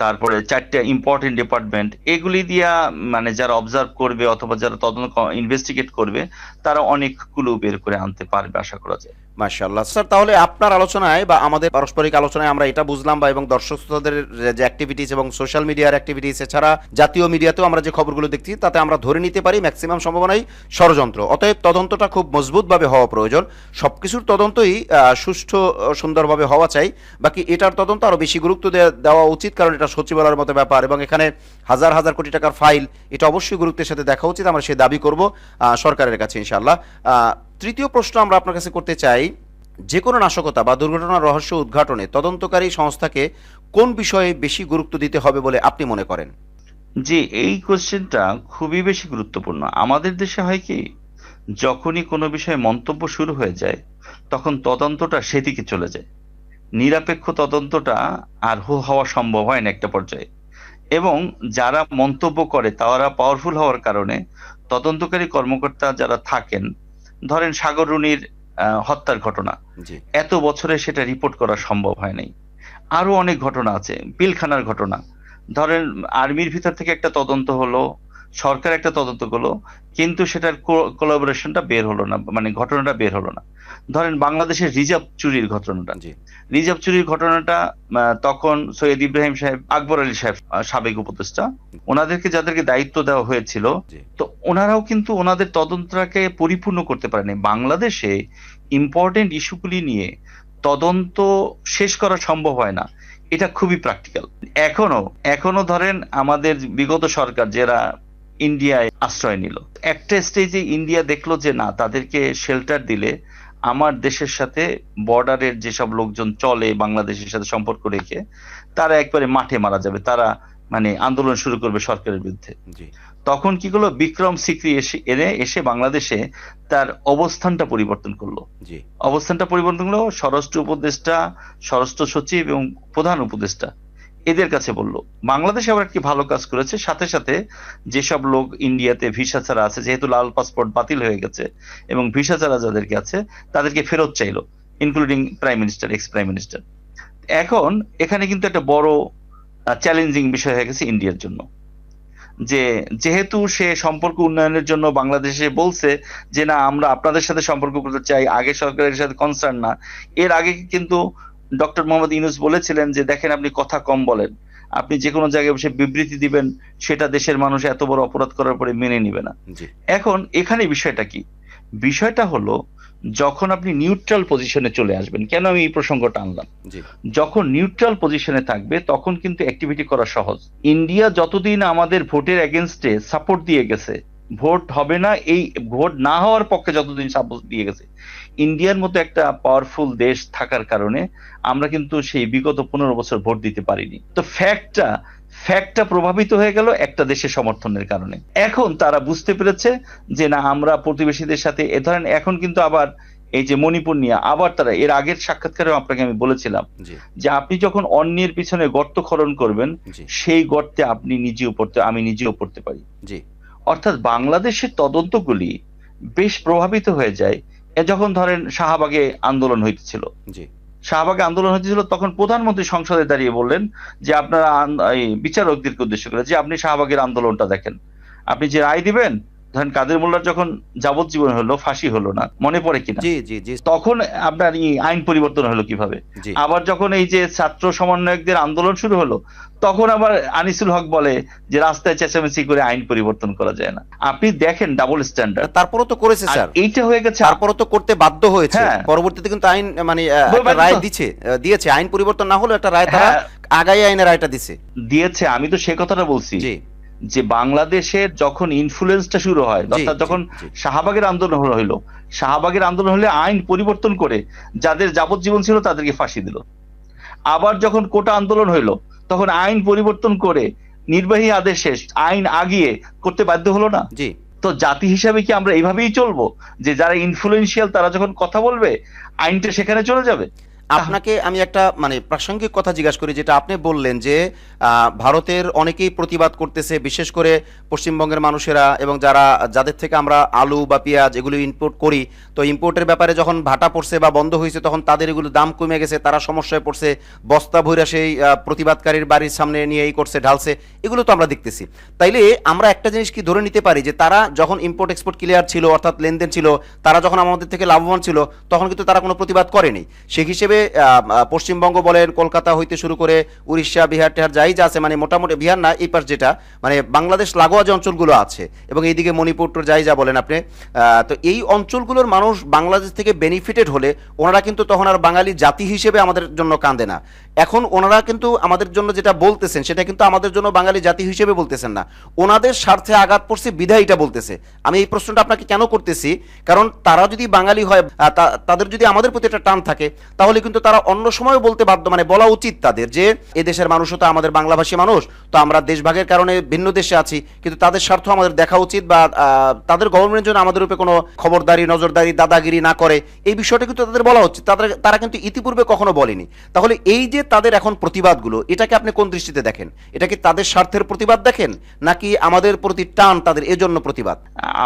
তারপরে ৪টা ইম্পর্টেন্ট ডিপার্টমেন্ট, এগুলি দিয়া মানে যারা অবজার্ভ করবে অথবা যারা তদন্ত ইনভেস্টিগেট করবে, তারা অনেক ক্লু বের করে আনতে পারবে আশা করা যায়। মাশাআল্লাহ স্যার, তাহলে আপনার আলোচনায় বা আমাদের পারস্পরিক আলোচনায় আমরা এটা বুঝলাম, বা এবং দর্শক শ্রোতাদের যে অ্যাক্টিভিটিস এবং সোশ্যাল মিডিয়ার অ্যাক্টিভিটিস এছাড়া জাতীয় মিডিয়াতেও আমরা যে খবরগুলো দেখছি, তাতে আমরা ধরে নিতে পারি ম্যাক্সিমাম সম্ভাবনাই ষড়যন্ত্র। অতএব তদন্তটা খুব মজবুতভাবে হওয়া প্রয়োজন। সবকিছুর তদন্তই সুষ্ঠু সুন্দরভাবে হওয়া চাই। বাকি এটার তদন্ত আরও বেশি গুরুত্ব দেওয়া উচিত, কারণ এটা সচিবালয়ের মতো ব্যাপার এবং এখানে হাজার হাজার কোটি টাকার ফাইল, এটা অবশ্যই গুরুত্বের সাথে দেখা উচিত। আমরা সেই দাবি করব সরকারের কাছে ইনশাআল্লাহ। তৃতীয় প্রশ্ন আমরা আপনার কাছে করতে চাই, যে কোনো নাশকতা বা দুর্ঘটনার রহস্য উদ্ঘাটনে তদন্তকারী সংস্থাকে কোন বিষয়ে বেশি গুরুত্ব দিতে হবে বলে আপনি মনে করেন? জি, এই কোশ্চেনটা খুবই বেশি গুরুত্বপূর্ণ। আমাদের দেশে হয় কি, যখনই কোনো বিষয়ে মন্তব্য শুরু হয়ে যায়, তখন তদন্তটা সেদিকে চলে যায়। নিরপেক্ষ তদন্তটা আর হওয়া সম্ভব হয় না একটা পর্যায়ে। এবং যারা মন্তব্য করে তারা পাওয়ারফুল হওয়ার কারণে তদন্তকারী কর্মকর্তা যারা থাকেন, ধরেন সাগর রুনির হত্যার ঘটনা, জি এত বছরে সেটা রিপোর্ট করা সম্ভব হয় নাই। আরো অনেক ঘটনা আছে, পিলখানার ঘটনা, ধরেন আর্মির ভিতর থেকে একটা তদন্ত হলো, সরকার একটা তদন্ত করলো, কিন্তু সেটার কোলাবোরেশনটা বের হলো না, মানে ঘটনাটা বের হলো না। ধরেন বাংলাদেশের রিজার্ভ চুরির ঘটনাটা, জি রিজার্ভ চুরির ঘটনাটা তখন সৈয়দ ইব্রাহিম সাহেব, আকবর আলী সাহেব, সাবেক উপদেষ্টা, ওনাদেরকে যাদেরকে দায়িত্ব দেওয়া হয়েছিল, জি তো ওনারাও কিন্তু ওনাদের তদন্তটাকে পরিপূর্ণ করতে পারেনি। বাংলাদেশে ইম্পর্টেন্ট ইস্যুগুলি নিয়ে তদন্ত শেষ করা সম্ভব হয় না, এটা খুবই প্র্যাকটিক্যাল। এখনো ধরেন আমাদের বিগত সরকার যারা ইন্ডিয়ায় আশ্রয় নিল, একটা স্টেজে ইন্ডিয়া দেখলো যে না, তাদেরকে শেল্টার দিলে আমার দেশের সাথে বর্ডারের যেসব লোকজন চলে বাংলাদেশের সাথে সম্পর্ক রেখে, তারা একবারে মাঠে মারা যাবে, তারা মানে আন্দোলন শুরু করবে সরকারের বিরুদ্ধে। জি তখন কি করলো, বিক্রম সিকরি এসে বাংলাদেশে তার অবস্থানটা পরিবর্তন করলো। জি অবস্থানটা পরিবর্তন করলো, স্বরাষ্ট্র উপদেষ্টা, স্বরাষ্ট্র সচিব এবং প্রধান উপদেষ্টা এদের কাছে বলল। বাংলাদেশ আবার একটি ভালো কাজ করেছে, সাথে সাথে যেসব লোক ইন্ডিয়াতে ভিসা ছাড়া আছে, যেহেতু লাল পাসপোর্ট বাতিল হয়ে গেছে এবং ভিসা ছাড়া যাদেরকে আছে তাদেরকে ফেরত চাইলো, including prime minister, x prime minister. এখন এখানে কিন্তু একটা বড় চ্যালেঞ্জিং বিষয় হয়ে গেছে ইন্ডিয়ার জন্য, যে যেহেতু সে সম্পর্ক উন্নয়নের জন্য বাংলাদেশে বলছে যে না, আমরা আপনাদের সাথে সম্পর্ক করতে চাই, আগে সরকারের সাথে কনসার্ন না। এর আগে কিন্তু ডক্টর মোহাম্মদ ইউনূস বলেছিলেন যে দেখেন, আপনি কথা কম বলেন, আপনি যে কোনো জায়গায় বসে বিবৃতি দিবেন, সেটা দেশের মানুষ এত বড় অপরাধ করার পরে মেনে নিবে না। জি এখন এখানে বিষয়টা কি, বিষয়টা হলো যখন আপনি নিউট্রাল পজিশনে চলে আসবেন, কেন আমি এই প্রসঙ্গটা আনলাম, জি যখন নিউট্রাল পজিশনে থাকবে তখন কিন্তু অ্যাক্টিভিটি করা সহজ। ইন্ডিয়া যতদিন আমাদের ভোটের এগেনস্টে সাপোর্ট দিয়ে গেছে, ভোট হবে না এই ভোট না হওয়ার পক্ষে যতদিন সাপোর্ট দিয়ে গেছে, ইন্ডিয়ার মতো একটা পাওয়ারফুল দেশ থাকার কারণে আমরা কিন্তু সেই বিগত 15 বছর ভোট দিতে পারিনি। তো ফ্যাক্টটা প্রভাবিত হয়ে গেল একটা দেশের সমর্থনের কারণে। এখন তারা বুঝতে পেরেছে যে না, আমরা প্রতিবেশীদের সাথে এ ধরেন, এখন কিন্তু আবার এই যে মণিপুর নিয়ে আবার তারা, এর আগের সাক্ষাৎকারেও আপনাকে আমি বলেছিলাম জি যে আপনি যখন অন্যের পিছনে গর্ত খনন করবেন, জি সেই গর্তে আমি নিজেও পড়তে পারি। জি অর্থাৎ বাংলাদেশের তদন্তগুলি বেশ প্রভাবিত হয়ে যায় যখন ধরেন শাহবাগে আন্দোলন হইতেছিল, জি শাহবাগে আন্দোলন হয়েছিল, তখন প্রধানমন্ত্রী সংসদে দাঁড়িয়ে বললেন যে আপনারা এই বিচারকদেরকে উদ্দেশ্য করে যে আপনি শাহবাগের আন্দোলনটা দেখেন, আপনি যে রায় দিবেন, ধরেন কাদের মোল্লার যখন যাবজ্জীবন হলো, ফাঁসি হলো না, মনে পড়ে কিনা, জি জি জি তখন আপনার এই আইন পরিবর্তন হলো কিভাবে? জি আবার যখন এই যে ছাত্র সমন্বয়কদের আন্দোলন শুরু হলো, তখন আবার আনিসুল হক বলে যে রাস্তায় চেঁচামেচি করে আইন পরিবর্তন করা যায় না। আপনি দেখেন ডাবল স্ট্যান্ডার্ড। তারপরও তো করেছে আর স্যার, এইটা হয়ে গেছে। তারপরও তো করতে বাধ্য হয়েছে। হ্যাঁ, পরবর্তীতে কিন্তু আইন মানে একটা বাধ্য। রায় দিয়েছে, আইন পরিবর্তন না হলেও একটা রায় তারা হ্যাঁ, আগাই আইনের রায়টা দিছে। দিয়েছে। আমি তো সে কথাটা বলছি জি যে বাংলাদেশের যখন ইনফ্লুয়েন্সটা শুরু হয়, জি অর্থাৎ জি যখন জি শাহবাগের আন্দোলন হলো, শাহবাগের আন্দোলন হলে আইন পরিবর্তন করে যাদের যাবজ্জীবন ছিল তাদেরকে ফাঁসি দিল। আবার যখন কোটা আন্দোলন হইলো, তখন আইন পরিবর্তন করে নির্বাহী আদেশে আইন আগিয়ে করতে বাধ্য হলো না? জি। তো জাতি হিসাবে কি আমরা এইভাবেই চলবো যে যারা ইনফ্লুয়েন্সিয়াল তারা যখন কথা বলবে আইনটা সেখানে চলে যাবে? আপনাকে আমি একটা মানে প্রাসঙ্গিক কথা জিজ্ঞাসা করি, যেটা আপনি বললেন যে ভারতের অনেকেই প্রতিবাদ করতেছে, বিশেষ করে পশ্চিমবঙ্গের মানুষেরা এবং যাদের থেকে আমরা আলু বা পেঁয়াজ এগুলো ইম্পোর্ট করি, তো ইম্পোর্টের ব্যাপারে যখন ভাটা পড়ছে বা বন্ধ হয়েছে তখন তাদের এগুলো দাম কমে গেছে, তারা সমস্যায় পড়ছে, বস্তা ভইরা সেই প্রতিবাদকারীর বাড়ির সামনে নিয়ে এই করছে, ঢালছে, এগুলো তো আমরা দেখতেছি। তাইলে আমরা একটা জিনিস কি ধরে নিতে পারি যে তারা যখন ইম্পোর্ট এক্সপোর্ট ক্লিয়ার ছিল, অর্থাৎ লেনদেন ছিল, তারা যখন আমাদের থেকে লাভবান ছিল, তখন কিন্তু তারা কোনো প্রতিবাদ করেনি। সেই হিসেবে পশ্চিমবঙ্গ বলেন, কলকাতা হইতে শুরু করে উড়িষ্যা, বিহার টেহার যাই যা আছে, মানে মোটামুটি বিহার না, এই পাশ যেটা মানে বাংলাদেশ লাগোয়া যে অঞ্চলগুলো আছে, এবং এইদিকে মণিপুর যাই যা বলেন আপনি, তো এই অঞ্চলগুলোর মানুষ বাংলাদেশ থেকে বেনিফিটেড হলে ওনারা কিন্তু তখন আর বাঙালি জাতি হিসেবে আমাদের জন্য কাঁদে না। এখন ওনারা কিন্তু আমাদের জন্য যেটা বলতেছেন সেটা কিন্তু আমাদের জন্য বাঙালি জাতি হিসেবে বলতেছেন না, ওনাদের স্বার্থে আঘাত পড়ছে বিধায় এটা বলতেছে। আমি এই প্রশ্নটা আপনাকে কেন করতেছি, কারণ তারা যদি বাঙালি হয়, তাদের যদি আমাদের প্রতি একটা টান থাকে, তাহলে কিন্তু তারা অন্য সময়ও বলতে বাধ্য, মানে বলা উচিত তাদের যে এদেশের মানুষও তো আমাদের বাংলাভাষী মানুষ, তো আমরা দেশভাগের কারণে ভিন্ন দেশে আছি, কিন্তু তাদের স্বার্থ আমাদের দেখা উচিত, বা তাদের গভর্নমেন্ট যেন আমাদের উপরে কোনো খবরদারি, নজরদারি, দাদাগিরি না করে, এই বিষয়টা কিন্তু তাদের বলা উচিত। তারা কিন্তু ইতিপূর্বে কখনো বলেনি। তাহলে এই যে তাদের এখন প্রতিবাদগুলো, এটাকে আপনি কোন দৃষ্টিতে দেখেন? এটা কি তাদের স্বার্থের প্রতিবাদ দেখেন, নাকি আমাদের প্রতি টান তাদের এজন্য প্রতিবাদ?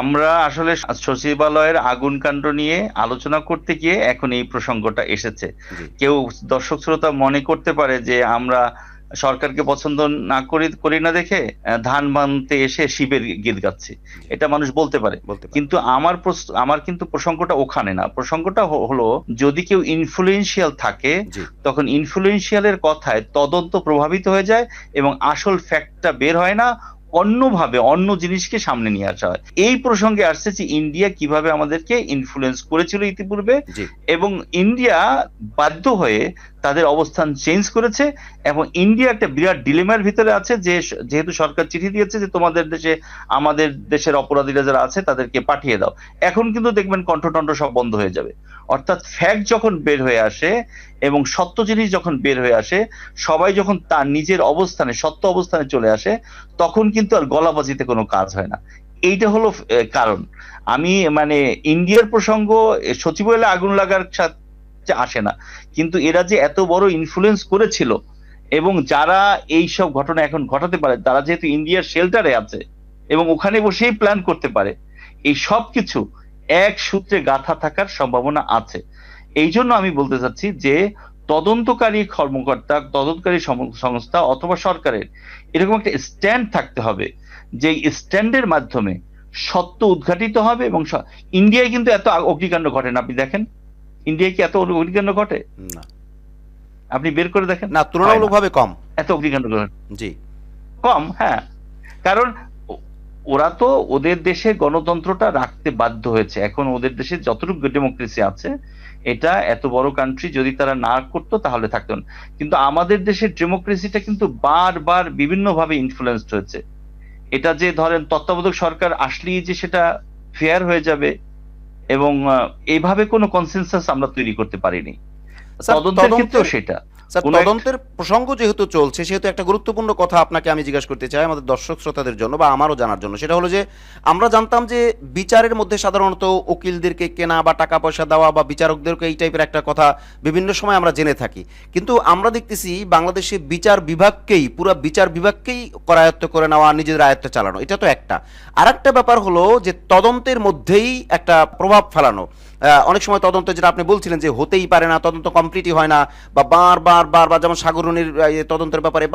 আমরা আসলে সচিবালয়ের আগুন কাণ্ড নিয়ে আলোচনা করতে গিয়ে এখন এই প্রসঙ্গটা এসেছে। জি কেউ দর্শক শ্রোতা মনে করতে পারে যে আমরা সরকারকে পছন্দ না করি না দেখে ধান বানতে এসে শিবের গীত গাচ্ছি, এটা মানুষ বলতে পারে। বলতে পারেন। কিন্তু আমার কিন্তু প্রসঙ্গটা ওখানে না। প্রসঙ্গটা হলো যদি কেউ ইনফ্লুয়েন্সিয়াল থাকে, জি তখন ইনফ্লুয়েন্সিয়ালের কথায় তদন্ত প্রভাবিত হয়ে যায় এবং আসল ফ্যাক্টটা বের হয় না, অন্যভাবে অন্য জিনিসকে সামনে নিয়ে আসা হয়। এই প্রসঙ্গে আসছে যে ইন্ডিয়া কিভাবে আমাদেরকে ইনফ্লুয়েন্স করেছিল ইতিপূর্বে, জি এবং ইন্ডিয়া বাধ্য হয়ে তাদের অবস্থান চেঞ্জ করেছে, এবং ইন্ডিয়া একটা বিরাট ডিলেমার ভিতরে আছে যে যেহেতু সরকার চিঠি দিয়েছে যে তোমাদের দেশে আমাদের দেশের অপরাধীরা যারা আছে তাদেরকে পাঠিয়ে দাও, এখন কিন্তু দেখবেন কণ্ঠটণ্ড সব বন্ধ হয়ে যাবে। অর্থাৎ ফ্যাক্ট যখন বের হয়ে আসে এবং সত্য জিনিস যখন বের হয়ে আসে, সবাই যখন তার নিজের অবস্থানে, সত্য অবস্থানে চলে আসে, তখন কিন্তু আর গলাবাজিতে কোনো কাজ হয় না। এইটা হলো কারণ। আমি মানে ইন্ডিয়ার প্রসঙ্গ সচিবালয়ে আগুন লাগার সাথে আসে না, কিন্তু এরা যে এত বড় ইনফ্লুয়েন্স করেছিল এবং যারা এই সব ঘটনা এখন ঘটাতে পারে, তারা যেহেতু ইন্ডিয়ার শেল্টারে আছে এবং ওখানে বসেই প্ল্যান করতে পারে, এই সব কিছু এক সূত্রে গাঁথা থাকার সম্ভাবনা আছে। এই জন্য আমি বলতে চাচ্ছি যে তদন্তকারী কর্মকর্তা, তদন্তকারী সংস্থা অথবা সরকারের এরকম একটা স্ট্যান্ড থাকতে হবে, যে স্ট্যান্ডের মাধ্যমে সত্য উদ্ঘাটিত হবে। এবং ইন্ডিয়ায় কিন্তু এত অগ্নিকাণ্ড ঘটে না, আপনি দেখেন ইন্ডিয়ায় কি এত অগ্নিকাণ্ড ঘটে? না আপনি বের করে দেখেন, না, তুলনামূলকভাবে কম। এত অগ্নিকাণ্ড ঘটে জি কম। হ্যাঁ, কারণ ওরা তো ওদের দেশে গণতন্ত্রটা রাখতে বাধ্য হয়েছে। এখন ওদের দেশে যতটুকু ডেমোক্রেসি আছে, এটা এত বড় কান্ট্রি, যদি তারা না করতো তাহলে থাকতো না। কিন্তু আমাদের দেশের ডেমোক্রেসিটা কিন্তু বারবার বিভিন্নভাবে ইনফ্লুয়েন্সড হয়েছে। এটা যে ধরেন তত্ত্বাবধায়ক সরকার আসলেই যে সেটা ফেয়ার হয়ে যাবে, এবং এইভাবে কোনো কনসেনসাস আমরা তৈরি করতে পারিনি। স্যার, তদন্তের ক্ষেত্রেও সেটা স্যার, কোনো তদন্তের প্রসঙ্গ যেহেতু চলছে, সেহেতু একটা গুরুত্বপূর্ণ কথা আপনাকে আমি জিজ্ঞাসা করতে চাই আমাদের দর্শক শ্রোতাদের জন্য বা আমারও জানার জন্য। সেটা হলো যে আমরা জানতাম যে বিচারের মধ্যে সাধারণত উকিলদেরকে কেনা বা টাকা পয়সা দেওয়া বা বিচারকদেরকে এই টাইপের একটা কথা বিভিন্ন সময় আমরা জেনে থাকি, কিন্তু আমরা দেখতেছি বাংলাদেশে বিচার বিভাগকেই, পুরো বিচার বিভাগকেই করায়ত্ত করে নেওয়া, নিজেদের আয়ত্তে চালানো, এটা তো একটা। আর একটা ব্যাপার হলো যে তদন্তের মধ্যেই একটা প্রভাব ফেলানো। অনেক সময় তদন্ত যেটা আপনি বলছিলেন যে হতেই পারে না, তদন্ত কমপ্লিটই হয় না, বা বারবার যেমন সাগররুনির তদন্তের ব্যাপারে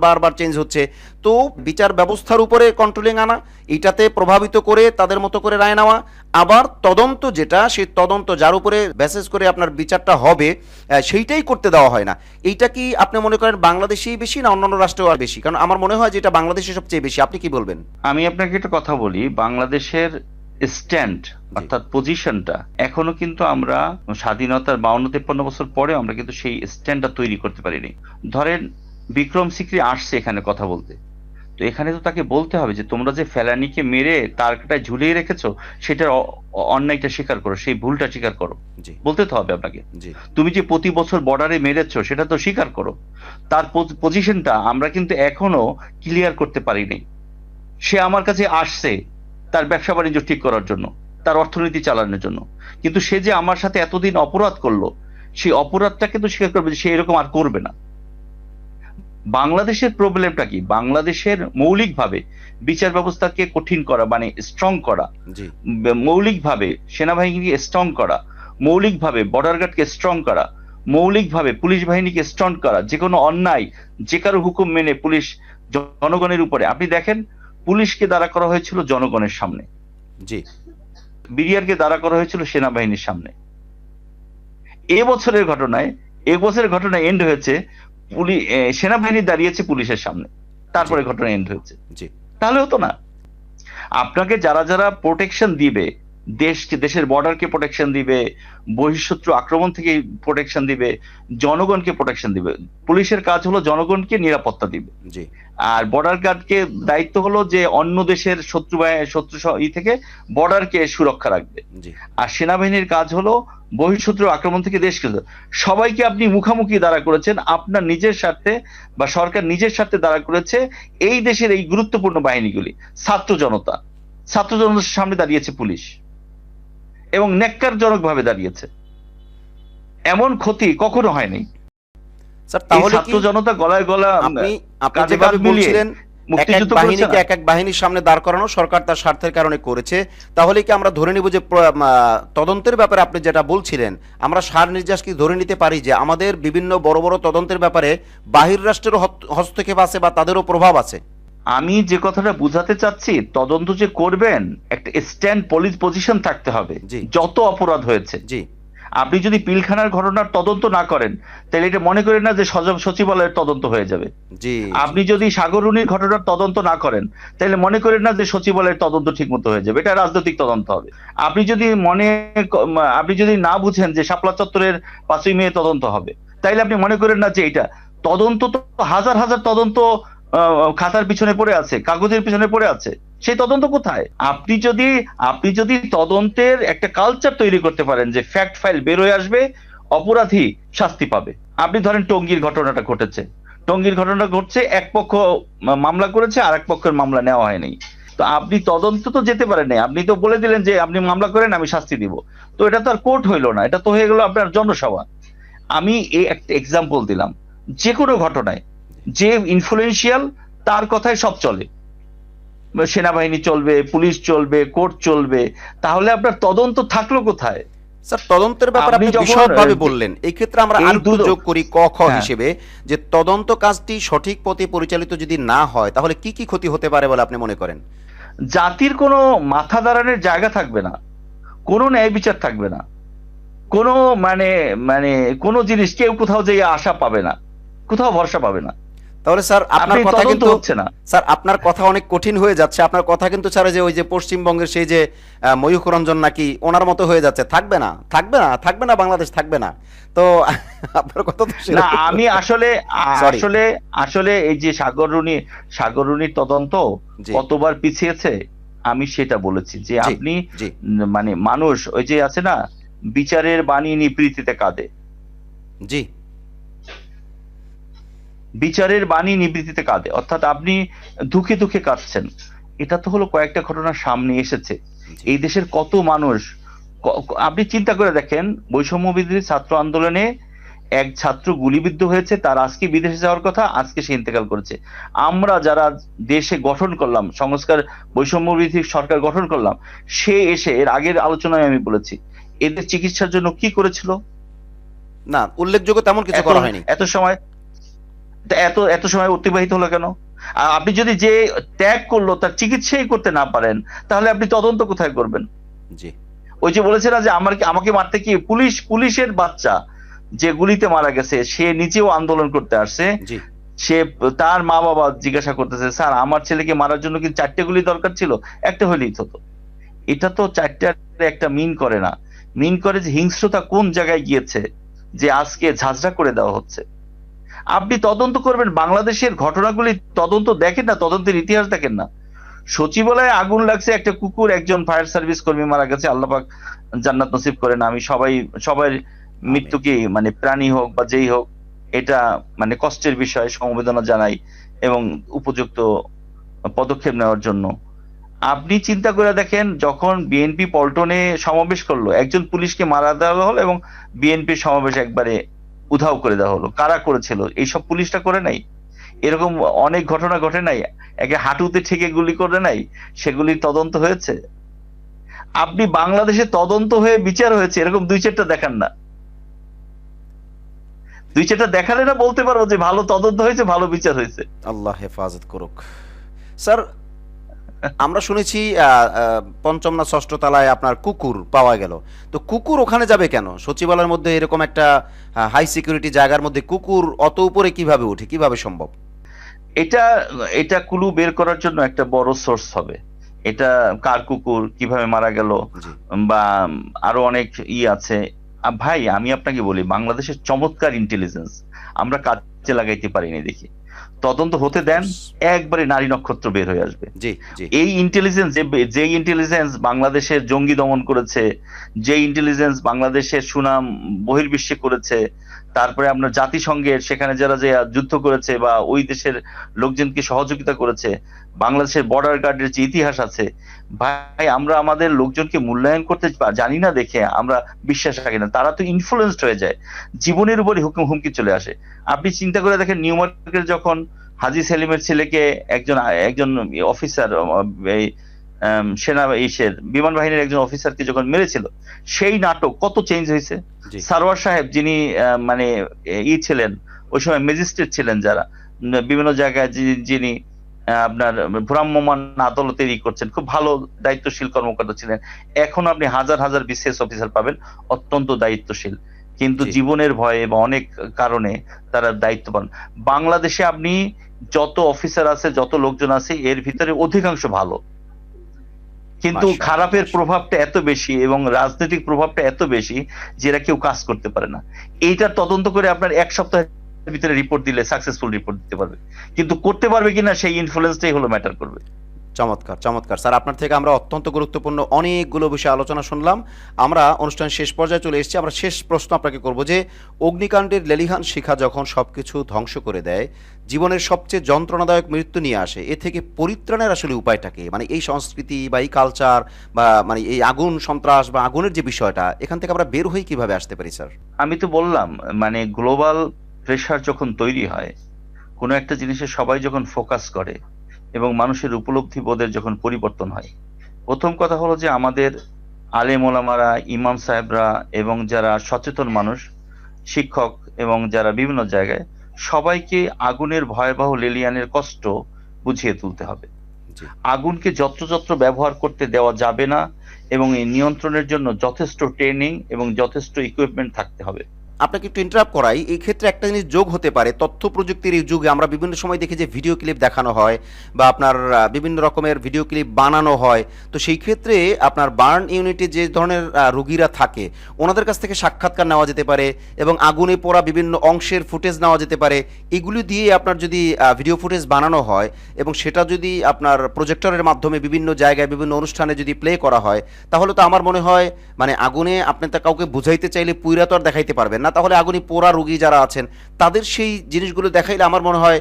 বারবার চেঞ্জ হচ্ছে। তো বিচার ব্যবস্থার উপরে কন্ট্রোলিং আনা, এটাতে প্রভাবিত করে তাদের মতো করে রায় নেওয়া, আবার তদন্ত যেটা সেই তদন্ত যার উপরে বেসিস করে আপনার বিচারটা হবে সেইটাই করতে দেওয়া হয় না। এইটা কি আপনি মনে করেন বাংলাদেশেই বেশি না অন্যান্য রাষ্ট্রেও আর বেশি? কারণ আমার মনে হয় যে এটা বাংলাদেশে সবচেয়ে বেশি। আপনি কি বলবেন? আমি আপনাকে একটা কথা বলি, বাংলাদেশের স্ট্যান্ড অর্থাৎ পজিশনটা এখনো কিন্তু আমরা স্বাধীনতার 52-53 বছর পরে আমরা কিন্তু সেই স্ট্যান্ডটা তৈরি করতে পারিনি। ধরেন বিক্রম সিকরি আসছে এখানে কথা বলতে, তো এখানে তো তাকে বলতে হবে যে তোমরা যে ফেলানিকে মেরে তার কাটায় ঝুলিয়ে রেখেছো সেটার অন্যায়টা স্বীকার করো, সেই ভুলটা স্বীকার করো, জি বলতে তো হবে আপনাকে। জি তুমি যে প্রতি বছর বর্ডারে মেরেছো সেটা তো স্বীকার করো। তার পজিশনটা আমরা কিন্তু এখনো ক্লিয়ার করতে পারিনি। সে আমার কাছে আসছে তার ব্যবসা বাণিজ্য ঠিক করার জন্য, তার অর্থনীতি চালানোর জন্য, কিন্তু সে যে আমার সাথে এতদিন অপরাধ করলো সেই অপরাধটা কিন্তু স্বীকার করবে যে সে এরকম আর করবে না। বাংলাদেশের প্রবলেমটা কি? বাংলাদেশের মৌলিকভাবে বিচার ব্যবস্থাকে কঠিন করা মানে স্ট্রং করা, জি মৌলিকভাবে সেনাবাহিনীকে স্ট্রং করা, মৌলিকভাবে বর্ডার গার্ডকে স্ট্রং করা, মৌলিকভাবে পুলিশ বাহিনীকে স্ট্রং করা, যে কোনো অন্যায় যে কারো হুকুম মেনে পুলিশ জনগণের উপরে। আপনি দেখেন পুলিশকে দাঁড়া করা হয়েছিল জনগণের সামনে, জি বিডিআরকে দাঁড়া করা হয়েছিল সেনাবাহিনীর সামনে। এবছরের ঘটনায় এন্ড হয়েছে সেনাবাহিনী দাঁড়িয়েছে পুলিশের সামনে, তারপরে ঘটনা এন্ড হয়েছে। জি তাহলে হতো না? আপনাকে যারা যারা প্রোটেকশন দিবে, দেশের বর্ডারকে প্রোটেকশন দিবে, বহিঃশত্রু আক্রমণ থেকে প্রোটেকশন দিবে, জনগণকে প্রোটেকশন দিবে। পুলিশের কাজ হলো জনগণকে নিরাপত্তা দিবে, জি আর বর্ডার গার্ডকে দায়িত্ব হলো যে অন্য দেশের শত্রু থেকে বর্ডারকে সুরক্ষা রাখবে। জি আর সেনাবাহিনীর কাজ হলো বহিঃশত্রু আক্রমণ থেকে দেশকে। সবাইকে আপনি মুখামুখি দাঁড়া করেছেন আপনার নিজের স্বার্থে, বা সরকার নিজের স্বার্থে দাঁড়া করেছে এই দেশের এই গুরুত্বপূর্ণ বাহিনীগুলি। ছাত্র জনতার সামনে দাঁড়িয়েছে পুলিশ, এবং ন্যাক্কারজনক ভাবে দাঁড়িয়েছে। এমন ক্ষতি কখনো হয়নি। স্যার এই তাহলে ছাত্র কি জনতা গলায় গলা আপনি কাঁধে যেভাবে কাঁধ মিলিয়ে বলছিলেন এক এক মুক্তিযুদ্ধ করেছে বাহিনীকে না? এক এক বাহিনীর সামনে দাঁড় করানো সরকার তার স্বার্থের কারণে করেছে, তাহলে কি আমরা ধরে নিব যে তদন্তের ব্যাপারে আপনি যেটা বলছিলেন আমরা সার নির্যাস কি ধরে নিতে পারি যে আমাদের বিভিন্ন বড় বড় তদন্তের ব্যাপারে বাহির রাষ্ট্রেরও হস্তক্ষেপ আছে বা তাদেরও প্রভাব আছে? আমি যে কথাটা বুঝাতে চাচ্ছি, তদন্ত যে করবেন একটা স্ট্যান্ড পজিশন থাকতে হবে। জি যত অপরাধ হয়েছে, জি আপনি যদি পিলখানার ঘটনার তদন্ত না করেন তাহলে এটা মনে করেন না যে সচিবালয়ের তদন্ত হয়ে যাবে। জি আপনি যদি সাগররুনির ঘটনার তদন্ত না করেন তাহলে মনে করেন না যে সচিবালয়ের তদন্ত ঠিক মতো হয়ে যাবে, এটা রাজনৈতিক তদন্ত হবে। আপনি যদি না বুঝেন যে শাপলা চত্বরের 5ই মে তদন্ত হবে, তাইলে আপনি মনে করেন না যে এটা তদন্ত। তো হাজার হাজার তদন্ত খাতার পিছনে পড়ে আছে, কাগজের পিছনে পড়ে আছে, সেই তদন্ত কোথায়? আপনি যদি তদন্তের একটা কালচার তৈরি করতে পারেন যে ফ্যাক্ট ফাইল বেরোয় আসবে, অপরাধী শাস্তি পাবে। আপনি ধরেন টঙ্গীর ঘটনাটা ঘটছে, এক পক্ষ মামলা করেছে আর এক পক্ষের মামলা নেওয়া হয়নি। তো আপনি তদন্ত তো যেতে পারেন নাই, আপনি তো বলে দিলেন যে আপনি মামলা করেন আমি শাস্তি দিব। তো এটা তো আর কোর্ট হইলো না, এটা তো হয়ে গেল আপনার জনসভা। আমি এই একটা এক্সাম্পল দিলাম, যে কোনো ঘটনায় যে ইনফ্লুয়েন্সিয়াল তার কথায় সব চলে, সেনাবাহিনী চলবে, পুলিশ চলবে, কোর্ট চলবে, তাহলে আপনার তদন্ত থাকলো কোথায়? স্যার তদন্তের ব্যাপারে আপনি আপনি যখন বিশদভাবে বললেন, এই ক্ষেত্রে আমরা এই আরেকটু দুটো যোগ করি ক খ হ্যাঁ, হিসেবে, যে তদন্ত কাজটি সঠিক পথে পরিচালিত যদি না হয় তাহলে কি কি ক্ষতি হতে পারে বলে আপনি মনে করেন? জাতির কোনো মাথা দাঁড়ানোর জায়গা থাকবে না, কোনো ন্যায় বিচার থাকবে না, কোনো মানে মানে কোনো জিনিস কেউ কোথাও যেয়ে আশা পাবে না, কোথাও ভরসা পাবে না। তাহলে স্যার আপনার আপনি কথা তদন্ত কিন্তু হচ্ছে না। স্যার আপনার কথা অনেক কঠিন হয়ে যাচ্ছে। আপনার কথা কিন্তু স্যার যে ওই যে পশ্চিমবঙ্গের সেই যে ময়ূখ রঞ্জন নাকি ওনার মতো হয়ে যাচ্ছে, থাকবে না বাংলাদেশ থাকবে না। তো আপনার কথা তো না, সেরকম। আমি আসলে সরি আসলে আসলে এই যে সাগররুনির তদন্ত জি কতবার পিছিয়েছে আমি সেটা বলেছি যে জি আপনি জি মানে মানুষ ওই যে আছে না, বিচারের বাণী নিবৃত্তিতে কাঁদে, জি বিচারের বাণী নিবৃত্তিতে কাঁদে, অর্থাৎ আপনি দুঃখে দুঃখে কাঁদছেন। এটা তো হলো কয়েকটা ঘটনা সামনে এসেছে। জি এই দেশের কত মানুষ, আপনি চিন্তা করে দেখেন, বৈষম্য বিরোধী ছাত্র আন্দোলনে এক ছাত্র গুলিবিদ্ধ হয়েছে, তার আজকে বিদেশে যাওয়ার কথা, আজকে সে ইন্তেকাল করেছে। আমরা যারা দেশে গঠন করলাম, সংস্কার বৈষম্য বিরোধী সরকার গঠন করলাম, সে এসে, এর আগের আলোচনায় আমি বলেছি, এদের চিকিৎসার জন্য কি করেছিল? না, উল্লেখযোগ্য তেমন কিছু করা হয়নি। এত সময় অতিবাহিত হলো কেন? আর আপনি যদি যে ত্যাগ করলো তার চিকিৎসাই করতে না পারেন, তাহলে আপনি তদন্ত কোথায় করবেন? জি ওই যে বলেছে না যে আমাকে মারতে কি পুলিশের বাচ্চা যে গুলিতে মারা গেছে, সে নিজেও আন্দোলন করতে আসছে। জি সে তার মা বাবা জিজ্ঞাসা করতেছে, স্যার আমার ছেলেকে মারার জন্য কি 4টে গুলি দরকার ছিল? একটা হলেই তো হতো। এটা তো 4টার একটা মিন করে না, মিন করে যে হিংস্রতা কোন জায়গায় গিয়েছে যে আজকে ঝাঁঝরা করে দেওয়া হচ্ছে। আপনি তদন্ত করবেন, বাংলাদেশের ঘটনাগুলি তদন্ত দেখেন না, তদন্তের ইতিহাস দেখেন না। সচিবালয়ে আগুন লাগছে, একটা কুকুর, একজন ফায়ার সার্ভিস কর্মী মারা গেছে, আল্লাহ পাক জান্নাত নসিব করেন। আমি সবার মৃত্যুকে, মানে প্রাণী হোক বা যেই হোক, এটা মানে কষ্টের বিষয়, সমবেদনা জানাই এবং উপযুক্ত পদক্ষেপ নেওয়ার জন্য। আপনি চিন্তা করে দেখেন, যখন বিএনপি পল্টনে সমাবেশ করলো, একজন পুলিশকে মারা দেওয়া হলো এবং বিএনপির সমাবেশ একবারে উধাও করে দেওয়া হলো। কারা করেছিল? এইসব পুলিশটা করে নাই? এরকম অনেক ঘটনা ঘটে নাই? একে হাঁটুতে ঠেকে গুলি করে নাই? সেগুলির তদন্ত হয়েছে? আপনি বাংলাদেশে তদন্ত হয়ে বিচার হয়েছে এরকম 2-4টা দেখান না। 2-4টা দেখালে না বলতে পারবো যে ভালো তদন্ত হয়েছে, ভালো বিচার হয়েছে। আল্লাহ হেফাজত করুক। স্যার, আমরা শুনেছি পঞ্চম না ষষ্ঠ তলায় আপনার কুকুর পাওয়া গেল। তো কুকুর ওখানে যাবে কেন? সচিবালয়ের মধ্যে এরকম একটা হাই সিকিউরিটি জায়গার মধ্যে কুকুর অত উপরে কিভাবে ওঠে, কিভাবে সম্ভব? এটা এটা ক্লু বের করার জন্য একটা বড় সোর্স হবে। এটা কার কুকুর, কিভাবে মারা গেল, জি বা আরো অনেক আছে। ভাই আমি আপনাকে বলি, বাংলাদেশের চমৎকার ইন্টেলিজেন্স আমরা কাজে লাগাইতে পারিনি দেখি। তদন্ত হতে দেন, একবারে নারী নক্ষত্র বের হয়ে আসবে। জি জি এই ইন্টেলিজেন্স, যে ইন্টেলিজেন্স বাংলাদেশের জঙ্গি দমন করেছে, যে ইন্টেলিজেন্স বাংলাদেশের সুনাম বহির্বিশ্বে করেছে, তারপরে আপনার জাতিসংঘের সেখানে যারা যে যুদ্ধ করেছে বা ওই দেশের লোকজনকে সহযোগিতা করেছে, বাংলাদেশের বর্ডার গার্ডের যে ইতিহাস আছে, ভাই আমরা আমাদের লোকজনকে মূল্যায়ন করতে জানি না দেখে আমরা বিশ্বাস রাখি না। তারা তো ইনফ্লুয়েন্সড হয়ে যায়, জীবনের উপরে হুমকি চলে আসে। আপনি চিন্তা করে দেখেন, নিউ মার্কেটের যখন হাজী সেলিমের ছেলেকে একজন একজন অফিসার, সেনা বিমান বাহিনীর একজন অফিসারকে যখন মেরেছিল, সেই নাটক কত চেঞ্জ হয়েছে। জি সারোয়ার সাহেব যিনি মানে ছিলেন, ওই সময় ম্যাজিস্ট্রেট ছিলেন, যারা বিভিন্ন জায়গায় যিনি আপনার ভ্রাম্যমাণ আদালতের করছেন, খুব ভালো দায়িত্বশীল কর্মকর্তা ছিলেন। এখন আপনি হাজার হাজার বিসিএস অফিসার পাবেন অত্যন্ত দায়িত্বশীল, কিন্তু জি জীবনের ভয়ে বা অনেক কারণে তারা দায়িত্ব পান। বাংলাদেশে আপনি যত অফিসার আছে, যত লোকজন আছে, এর ভিতরে অধিকাংশ ভালো, কিন্তু মাশাআল্লাহ, খারাপের মাশাআল্লাহ। প্রভাবটা এত বেশি এবং রাজনৈতিক প্রভাবটা এত বেশি যে এরা কেউ কাজ করতে পারে না। এইটার তদন্ত করে আপনার 1 সপ্তাহের ভিতরে রিপোর্ট দিলে সাকসেসফুল রিপোর্ট দিতে পারবে, কিন্তু করতে পারবে কিনা সেই ইনফ্লুয়েন্সটাই হলো ম্যাটার করবে। চমৎকার চমৎকার স্যার, আপনার থেকে আমরা অত্যন্ত গুরুত্বপূর্ণ অনেকগুলো বিষয়ে আলোচনা শুনলাম। আমরা অনুষ্ঠান শেষ পর্যায়ে চলে এসেছি। আমরা শেষ প্রশ্ন আপনাকে করব যে অগ্নিকাণ্ডের লেলিহান শিখা যখন সবকিছু ধ্বংস করে দেয়, জীবনের সবচেয়ে যন্ত্রণাদায়ক মৃত্যু নিয়ে আসে, এ থেকে পরিত্রাণের আসলে উপায়টা কি? মানে এই সংস্কৃতি বা এই কালচার বা মানে এই আগুন সন্ত্রাস বা আগুনের যে বিষয়টা, এখান থেকে আমরা বের হয়ে কিভাবে আসতে পারি স্যার? আমি তো বললাম, মানে গ্লোবাল প্রেসার যখন তৈরি হয়, কোনো একটা জিনিসে সবাই যখন ফোকাস করে এবং মানুষের উপলব্ধি বোধের যখন পরিবর্তন হয়, প্রথম কথা হলো যে আমাদের আলেম ওলামারা, ইমাম সাহেবরা এবং যারা সচেতন মানুষ, শিক্ষক এবং যারা বিভিন্ন জায়গায়, সবাইকে আগুনের ভয়াবহ লেলিয়ানের কষ্ট বুঝিয়ে তুলতে হবে। জি আগুনকে যত্রযত্র ব্যবহার করতে দেওয়া যাবে না এবং এই নিয়ন্ত্রণের জন্য যথেষ্ট ট্রেনিং এবং যথেষ্ট ইকুইপমেন্ট থাকতে হবে। আপনাকে একটু ইন্টারাপ্ট করাই, এই ক্ষেত্রে একটা জিনিস যোগ হতে পারে। তথ্য প্রযুক্তির এই যুগে আমরা বিভিন্ন সময় দেখি যে ভিডিও ক্লিপ দেখানো হয় বা আপনার বিভিন্ন রকমের ভিডিও ক্লিপ বানানো হয়। তো সেই ক্ষেত্রে আপনার বার্ন ইউনিটে যে ধরনের রোগীরা থাকে, ওনাদের কাছ থেকে সাক্ষাৎকার নেওয়া যেতে পারে এবং আগুনে পোড়া বিভিন্ন অংশের ফুটেজ নেওয়া যেতে পারে। এগুলি দিয়ে আপনার যদি ভিডিও ফুটেজ বানানো হয় এবং সেটা যদি আপনার প্রজেক্টরের মাধ্যমে বিভিন্ন জায়গায় বিভিন্ন অনুষ্ঠানে যদি প্লে করা হয়, তাহলে তো আমার মনে হয় মানে আগুনে আপনি তা কাউকে বুঝাইতে চাইলে পুইরা তো আর দেখাইতে পারবেন না, তাহলে আগুনে পোড়া রোগী যারা আছেন তাদের সেই জিনিসগুলো দেখাইলে আমার মনে হয়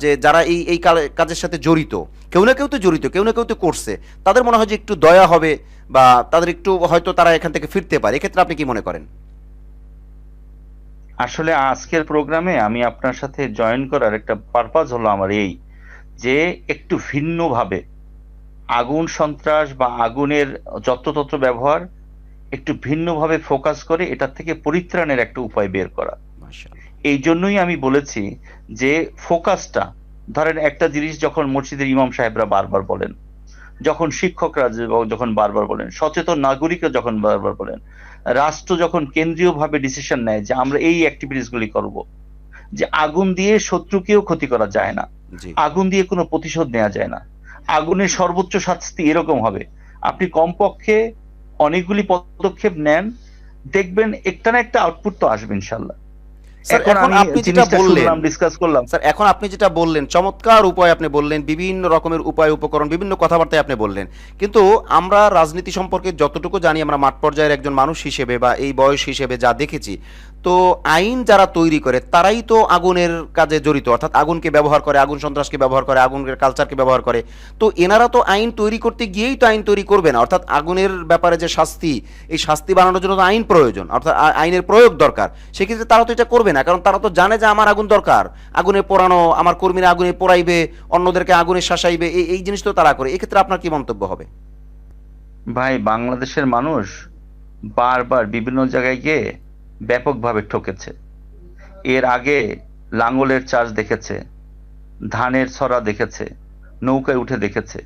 যে যারা এই এই কাজের সাথে জড়িত, কেউ না কেউ তো জড়িত, কেউ না কেউ তো করছে, তাদের মনে হয় যে একটু দয়া হবে বা তাদের একটু হয়তো তারা এখান থেকে ফিরতে পারে। এক্ষেত্রে আপনি কি মনে করেন? আসলে আজকের প্রোগ্রামে আমি আপনার সাথে জয়েন করার একটা পারপাস হলো আমার এই, যে একটু ভিন্নভাবে আগুন সন্ত্রাস বা আগুনের যত্রতত্র ব্যবহার, একটু ভিন্নভাবে ফোকাস করে এটার থেকে পরিত্রাণের একটা উপায় বের করা। মাশাআল্লাহ। এই জন্যই আমি বলেছি যে ফোকাসটা, ধরেন একটা জিনিস যখন মসজিদের ইমাম সাহেবরা বারবার বলেন, যখন শিক্ষকরা যখন বারবার বলেন, সচেতন নাগরিকরা যখন বারবার বলেন, রাষ্ট্র যখন কেন্দ্রীয়ভাবে ডিসিশন নেয় যে আমরা এই অ্যাক্টিভিটিস গুলি করব, যে আগুন দিয়ে শত্রুকেও ক্ষতি করা যায় না, জি আগুন দিয়ে কোনো প্রতিশোধ নেওয়া যায় না, আগুনের সর্বোচ্চ শাস্তি এরকম হবে, আপনি কমপক্ষে অনেকগুলি পদক্ষেপ নেন, দেখবেন একটা না একটা আউটপুট তো আসবে ইনশাল্লাহ। স্যার, এখন এখন আমি আপনি যেটা জিনিসটা বললেন, শুনলাম, ডিসকাস করলাম। স্যার এখন আপনি যেটা বললেন চমৎকার উপায় আপনি বললেন, বিভিন্ন রকমের উপায় উপকরণ, বিভিন্ন কথাবার্তায় আপনি বললেন, কিন্তু আমরা রাজনীতি সম্পর্কে যতটুকু জানি, আমরা মাঠ পর্যায়ের একজন মানুষ হিসেবে বা এই বয়স হিসেবে যা দেখেছি, তো আইন যারা তৈরি করে তারাই তো আগুনের কাজে জড়িত, অর্থাৎ আগুনকে ব্যবহার করে, আগুন সন্ত্রাসকে ব্যবহার করে, আগুনের কালচারকে ব্যবহার করে। তো এনারা তো আইন তৈরি করতে গিয়েই তো আইন তৈরি করবে না, অর্থাৎ আগুনের ব্যাপারে যে শাস্তি, এই শাস্তি বানানোর জন্য তো আইন প্রয়োজন, অর্থাৎ আইনের প্রয়োগ দরকার। সেক্ষেত্রে তারা তো এটা করবে না, কারণ তারা তো জানে যে আমার আগুন দরকার, আগুনে পোড়ানো, আমার কর্মীরা আগুনে পোড়াইবে, অন্যদেরকে আগুনে শাসাইবে, এই জিনিস তো তারা করে। এক্ষেত্রে আপনার কি মন্তব্য হবে? ভাই, বাংলাদেশের মানুষ বারবার বিভিন্ন জায়গায় গিয়ে ব্যাপকভাবে ঠকেছে। এর আগে লাঙ্গলের চাষ দেখেছে, ধানের ছড়া দেখেছে, নৌকায় উঠে দেখেছে।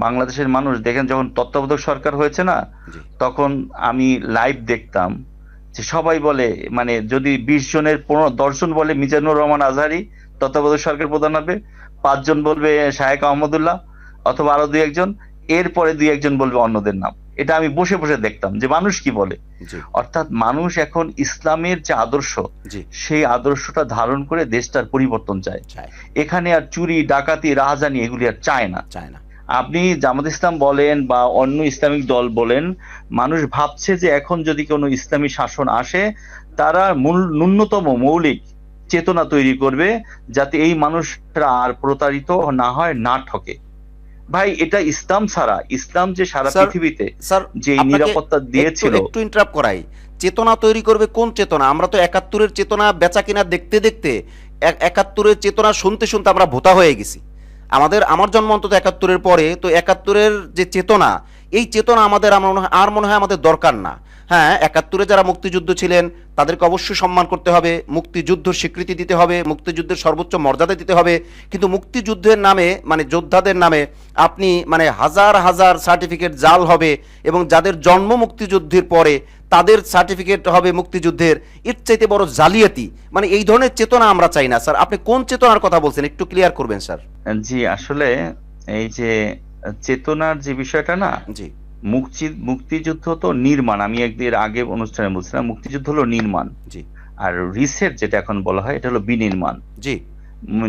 বাংলাদেশের মানুষ দেখেন, যখন তত্ত্বাবধায়ক সরকার হয়েছে না, জি তখন আমি লাইভ দেখতাম যে সবাই বলে, মানে যদি 20 জনের 10 জন বলে মিজানুর রহমান আজহারি তত্ত্বাবধায়ক সরকার প্রধান হবে, 5 জন বলবে শাহেক আহমদুল্লাহ অথবা আরো 2-1 জন, এরপরে 2-1 জন বলবে অন্যদের নাম। এটা আমি বসে বসে দেখতাম যে মানুষ কি বলে। জি অর্থাৎ মানুষ এখন ইসলামের যে আদর্শ, জি সেই আদর্শটা ধারণ করে দেশটার পরিবর্তন চায়। চায়, এখানে আর চুরি, ডাকাতি, রাহাজানি এগুলি আর চায় না। চায় না। আপনি জামাত ইসলাম বলেন বা অন্য ইসলামিক দল বলেন, মানুষ ভাবছে যে এখন যদি কোনো ইসলামী শাসন আসে, তারা ন্যূনতম মৌলিক চেতনা তৈরি করবে যাতে এই মানুষরা আর প্রতারিত না হয়, না ঠকে। ভাই, এটা ইসলাম ছাড়া, ইসলাম যে সারা স্যার, পৃথিবীতে স্যার যে আপনাকে নিরাপত্তা দিয়েছিল। একটু ইন্টারাপ্ট করাই, চেতনা তৈরি করবে কোন চেতনা? আমরা তো 71-এর চেতনা বেচা কিনা দেখতে দেখতে, 71-এর চেতনা শুনতে শুনতে আমরা ভোতা হয়ে গেছি। আমার জন্ম অন্তত 71-এর পরে, তো 71-এর যে চেতনা, এই চেতনা আমাদের আর মনে হয় আমাদের দরকার না। হ্যাঁ, 71-এ যারা মুক্তিযুদ্ধ ছিলেন তাদেরকে অবশ্যই সম্মান করতে হবে, মুক্তিযুদ্ধের স্বীকৃতি দিতে হবে, মুক্তিযুদ্ধের সর্বোচ্চ মর্যাদা দিতে হবে, কিন্তু মুক্তিযুদ্ধের নামে, মানে যোদ্ধাদের নামে আপনি মানে হাজার হাজার সার্টিফিকেট জাল হবে, এবং যাদের জন্ম মুক্তিযুদ্ধের পরে তাদের সার্টিফিকেট হবে মুক্তিযুদ্ধের, এর চাইতে বড় জালিয়াতি। মানে এই ধরনের চেতনা আমরা চাই না। স্যার, আপনি কোন চেতনার কথা বলছেন একটু ক্লিয়ার করবেন স্যার? জি, আসলে এই যে চেতনার যে বিষয়টা না, জি মুক্তিযুদ্ধ তো নির্মাণ, আমি একদিন আগে অনুষ্ঠানে বলছিলাম, মুক্তিযুদ্ধ হলো নির্মাণ, জি আর রিসেট যেটা এখন বলা হয় এটা হলো বিনির্মাণ। জি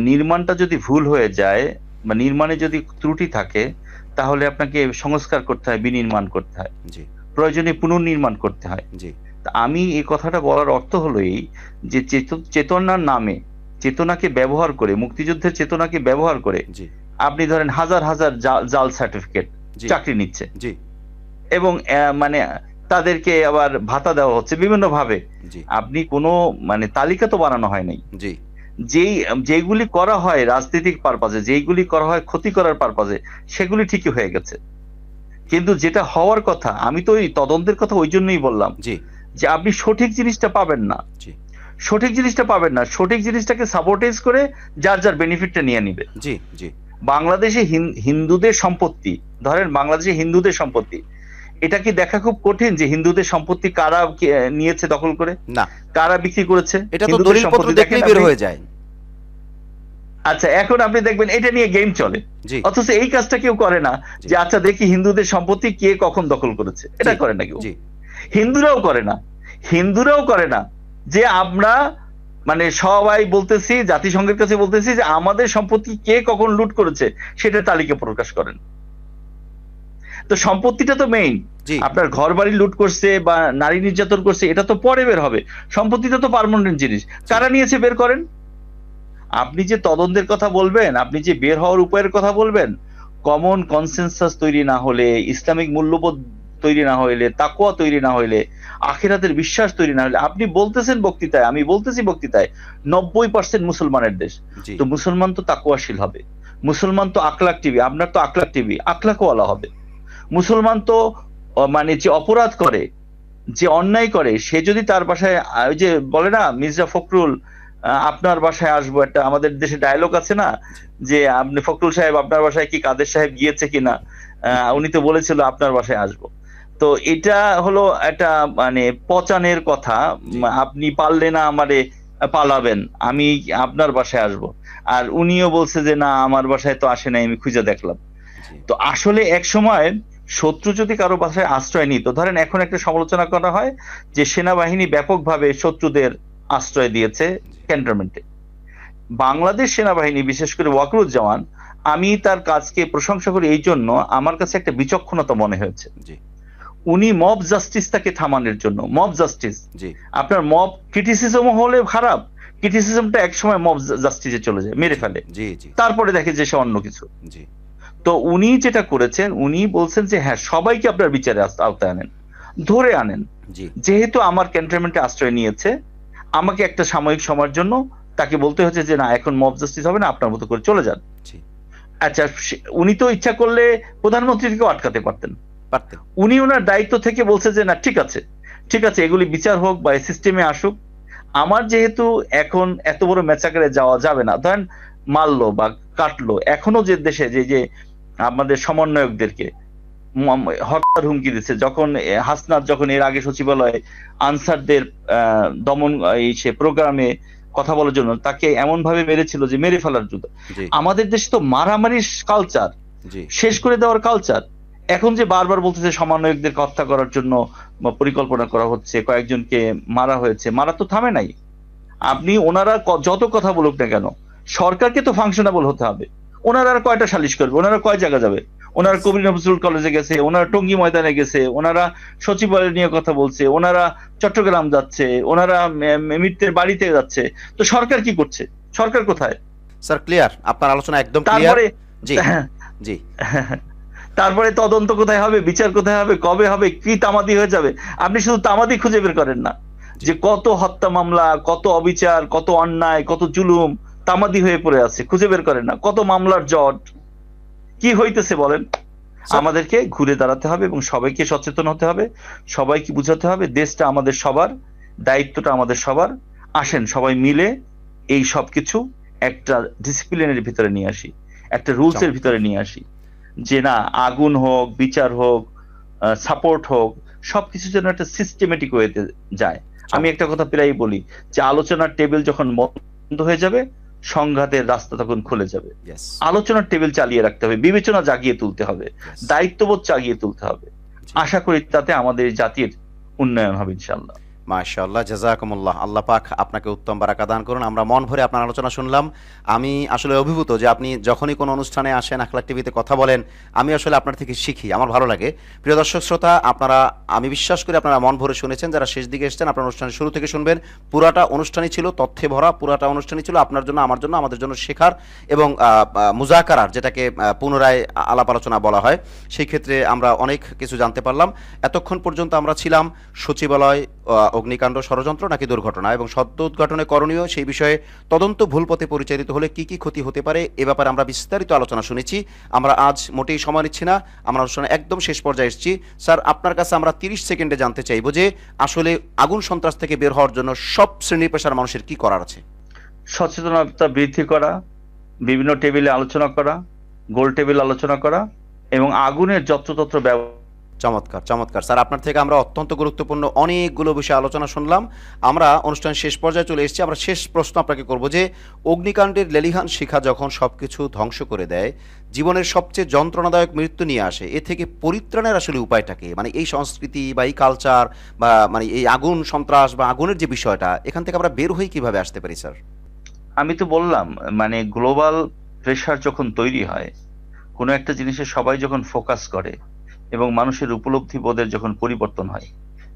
নির্মাণটা যদি ভুল হয়ে যায় বা নির্মাণে যদি ত্রুটি থাকে, তাহলে আপনাকে সংস্কার করতে হয়, বিনির্মাণ করতে হয়, জি প্রয়োজনে পুনর্নির্মাণ করতে হয়। জি তা আমি এই কথাটা বলার অর্থ হলো এই যে চেতনার নামে, চেতনাকে ব্যবহার করে, মুক্তিযুদ্ধের চেতনাকে ব্যবহার করে জি আপনি ধরেন হাজার হাজার জাল সার্টিফিকেট জি চাকরি নিচ্ছে, জি এবং মানে তাদেরকে আবার ভাতা দেওয়া হচ্ছে বিভিন্ন ভাবে। জি আপনি কোনো মানে তালিকা তো বানানো হয় নাই। জি যেইগুলি করা হয় রাজনৈতিক পারপাজে, যেইগুলি করা হয় ক্ষতি করার পারপাজে, সেগুলি ঠিকই হয়ে গেছে। কিন্তু যেটা হওয়ার কথা, আমি তো ওই তদন্তের কথা ওই জন্যই বললাম জি যে আপনি সঠিক জিনিসটা পাবেন না, জি সঠিক জিনিসটা পাবেন না, সঠিক জিনিসটাকে সাপোর্টাইজ করে যার যার বেনিফিটটা নিয়ে নিবে। জি জি বাংলাদেশে হিন্দুদের সম্পত্তি, ধরেন বাংলাদেশে হিন্দুদের সম্পত্তি, এটা কি দেখা খুব কঠিন যে হিন্দুদের সম্পত্তি কারা নিয়েছে দখল করে, না, কারা বিক্রি করেছে? এটা তো হিন্দুদের দলিলপত্র সম্পত্তি দেখলেই দেখেন বের আপনি। হয়ে যায়। আচ্ছা, এখন আপনি দেখবেন এটা নিয়ে গেম চলে, জি অথচ এই কাজটা কেউ করে না জি যে আচ্ছা দেখি হিন্দুদের সম্পত্তি কে কখন দখল করেছে। এটা জি করে না কেউ। জি হিন্দুরাও করে না, হিন্দুরাও করে না যে আমরা মানে সবাই বলতেছি, জাতিসংঘের কাছে বলতেছি যে আমাদের সম্পত্তি কে কখন লুট করেছে সেটা তালিকা প্রকাশ করেন। তো সম্পত্তিটা তো মেইন। জি আপনার ঘর বাড়ি লুট করছে বা নারী নির্যাতন করছে এটা তো পরে বের হবে, সম্পত্তিটা তো পার্মানেন্ট জিনিস, কারা নিয়েছে বের করেন। আপনি যে তদন্তের কথা বলবেন, আপনি যে বের হওয়ার উপায়ের কথা বলবেন, কমন কনসেনসাস তৈরি না হলে, ইসলামিক মূল্যবোধ তৈরি না হইলে, তাকওয়া তৈরি না হইলে, আখিরাতের বিশ্বাস তৈরি না হলে, আপনি বলতেছেন বক্তৃতায়, আমি বলতেছি বক্তৃতায় 90% মুসলমানের দেশ, জি তো মুসলমান তো তাকওয়াশীল হবে, মুসলমান তো আখলাক টিভি, আপনার তো আখলাক টিভি, আখলাকওয়ালা হবে। মুসলমান তো মানে যে অপরাধ করে যে অন্যায় করে সে যদি তার বাসায় ওই যে বলে না মির্জা ফখরুল আপনার বাসায় আসবো, একটা আমাদের দেশে ডায়লগ আছে না, যে আপনি ফখরুল সাহেব আপনার বাসায় কি কাদের সাহেব গিয়েছে কিনা, উনি তো বলেছিল আপনার বাসায় আসবো। তো এটা হলো একটা মানে পচানের কথা, আপনি পারলে না আমারে পালাবেন, আমি আপনার বাসায় আসবো। আর উনিও বলছে যে না আমার বাসায় তো আসে নাই, আমি খুঁজে দেখলাম। তো আসলে এক সময় শত্রু যদি কারো বাসায় আশ্রয় নিত, ধরেন এখন একটা সমালোচনা করা হয় যে সেনাবাহিনী ব্যাপকভাবে শত্রুদের আশ্রয় দিয়েছে ক্যান্টনমেন্টে। বাংলাদেশ সেনাবাহিনী বিশেষ করে ওয়াকরুজ্জামান, আমি তার কাজকে প্রশংসা করি এই জন্য, আমার কাছে একটা বিচক্ষণতা মনে হয়েছে। উনি মব জাস্টিসটাকে থামানোর জন্য, মব জাস্টিস, আপনার মব ক্রিটিসিজম হলে খারাপ, ক্রিটিসিজমটা একসময় মব জাস্টিসে চলে যায়, মেরে ফেলে, তারপরে দেখে যে সে অন্য কিছু। তো উনি যেটা করেছেন, উনি বলছেন যে হ্যাঁ সবাইকে আপনার বিচারে আওতায় আনেন, ধরে আনেন, যেহেতু আমার ক্যান্টনমেন্টে আশ্রয় নিয়েছে, আমাকে একটা সাময়িক সময়ের জন্য তাকে বলতে হচ্ছে যে না এখন মব জাস্টিস হবে না, আপনার মতো করে চলে যান। আচ্ছা, উনি তো ইচ্ছা করলে প্রধানমন্ত্রীকেও আটকাতে পারতেন। উনি ওনার দায়িত্ব থেকে বলছে যে না ঠিক আছে, ঠিক আছে, এগুলি বিচার হোক বা সিস্টেমে আসুক, আমার যেহেতু এখন এত বড় ম্যাচাকারে যাওয়া যাবে না, ধরেন মারলো বা কাটলো, এখনো যে দেশে যে আমাদের সমন্বয়কদেরকে হত্যার হুমকি দিচ্ছে, যখন হাসনাত যখন এর আগে সচিবালয়ে আনসারদের দমন সে প্রোগ্রামে কথা বলার জন্য তাকে এমন ভাবে মেরেছিল যে মেরে ফেলার জন্য, আমাদের দেশে তো মারামারির কালচার, শেষ করে দেওয়ার কালচার। এখন যে বারবার বলতেছে সমন্বয়কদেরকে হত্যা করার জন্য পরিকল্পনা করা হচ্ছে, কয়েকজনকে মারা হয়েছে, মারা তো থামে নাই। আপনি ওনারা যত কথা বলুক না কেন, সরকারকে তো ফাংশনেবল হতে হবে। ওনারা আর কয়টা সালিশ করবে, ওনারা কয় জায়গা যাবে, ওনারা কবি নজরুল কলেজে গেছে, ওনারা টঙ্গী ময়দানে গেছে, ওনারা সচিবালয় নিয়ে কথা বলছে, ওনারা চট্টগ্রাম যাচ্ছে, ওনারা মিত্রের বাড়িতে যাচ্ছে, তো সরকার কি করছে, সরকার কোথায়? স্যার ক্লিয়ার, আপনার আলোচনা একদম ক্লিয়ার। জি জি। তারপরে তদন্ত কোথায় হবে, বিচার কোথায় হবে, কবে হবে, কি তামাদি হয়ে যাবে? আপনি শুধু তামাদি খুঁজে বের করেন না, যে কত হত্যা মামলা, কত অবিচার, কত অন্যায়, কত জুলুম তামাদি হয়ে পড়ে আছে, খুঁজে বের করেন না, কত মামলার জট, কি হইতেছে বলেন? আমাদেরকে ঘুরে দাঁড়াতে হবে এবং সবাইকে সচেতন হতে হবে, সবাইকে বুঝাতে হবে দেশটা আমাদের সবার, দায়িত্বটা আমাদের সবার। আসেন সবাই মিলে এই সবকিছু একটা ডিসিপ্লিনের ভিতরে নিয়ে আসি, একটা রুলস এর ভিতরে নিয়ে আসি, যে না আগুন হোক, বিচার হোক, সাপোর্ট হোক, সবকিছু যেন একটা সিস্টেমেটিক ওয়েতে যায়। আমি একটা কথা প্রায় বলি যে আলোচনার টেবিল যখন বন্ধ হয়ে যাবে, সংঘাতের রাস্তা তখন খুলে যাবে। আলোচনার টেবিল চালিয়ে রাখতে হবে, বিবেচনা জাগিয়ে তুলতে হবে, দায়িত্ববোধ জাগিয়ে তুলতে হবে। আশা করি তাতে আমাদের জাতির উন্নয়ন হবে ইনশাআল্লাহ। মাশাআল্লাহ, জাযাকুমুল্লাহ। আল্লাহ পাক আপনাকে উত্তম বারাকা দান করুন। আমরা মন ভরে আপনার আলোচনা শুনলাম। আমি আসলে অভিভূত যে আপনি যখনই কোনো অনুষ্ঠানে আসেন, আখলাক টিভিতে কথা বলেন, আমি আসলে আপনার থেকে শিখি, আমার ভালো লাগে। প্রিয় দর্শক শ্রোতা, আপনারা, আমি বিশ্বাস করি আপনারা মন ভরে শুনেছেন। যারা শেষ দিকে এসেছেন, আপনার অনুষ্ঠানের শুরু থেকে শুনবেন। পুরাটা অনুষ্ঠানই ছিল তথ্যে ভরা, পুরাটা অনুষ্ঠানই ছিল আপনার জন্য, আমার জন্য, আমাদের জন্য শেখার এবং মুজাকারার, যেটাকে পুনরায় আলাপ আলোচনা বলা হয়। সেই ক্ষেত্রে আমরা অনেক কিছু জানতে পারলাম। এতক্ষণ পর্যন্ত আমরা ছিলাম সচিবালয় অগ্নিকাণ্ড ষড়যন্ত্র নাকি দুর্ঘটনা, এবং সদ্য উদ্ঘাটনে করণীয় সেই বিষয়ে তদন্ত ভুল পথে পরিচালিত হলে কি কি ক্ষতি হতে পারে এ ব্যাপারে আমরা বিস্তারিত আলোচনা শুনেছি। আমরা আজ মোটেই সময় নিচ্ছি না, আমরা আলোচনা একদম শেষ পর্যায়ে এসেছি। স্যার, আপনার কাছে আমরা 30 সেকেন্ডে জানতে চাইব যে আসলে আগুন সন্ত্রাস থেকে বের হওয়ার জন্য সব শ্রেণী পেশার মানুষের কি করার আছে? সচেতনতা বৃদ্ধি করা, বিভিন্ন টেবিলে আলোচনা করা, গোল টেবিল আলোচনা করা, এবং আগুনের যত্রতত্র ব্যবহার। চমৎকার চমৎকার স্যার, আপনার থেকে আমরা অত্যন্ত গুরুত্বপূর্ণ অনেকগুলো বিষয়ে আলোচনা শুনলাম। আমরা অনুষ্ঠানের শেষ পর্যায়ে চলে এসেছি। আমরা শেষ প্রশ্ন আপনাকে করব যে অগ্নিকাণ্ডের লেলিহান শিখা যখন সবকিছু ধ্বংস করে দেয়, জীবনের সবচেয়ে যন্ত্রণাদায়ক মৃত্যু নিয়ে আসে, এ থেকে পরিত্রাণের আসলে উপায়টাকে, মানে এই সংস্কৃতি বা এই কালচার বা মানে এই আগুন সন্ত্রাস বা আগুনের যে বিষয়টা, এখান থেকে আমরা বের হয়ে কিভাবে আসতে পারি স্যার? আমি তো বললাম, মানে গ্লোবাল প্রেশার যখন তৈরি হয়, কোনো একটা জিনিসে সবাই যখন ফোকাস করে এবং মানুষের উপলব্ধি বোধের যখন পরিবর্তন হয়,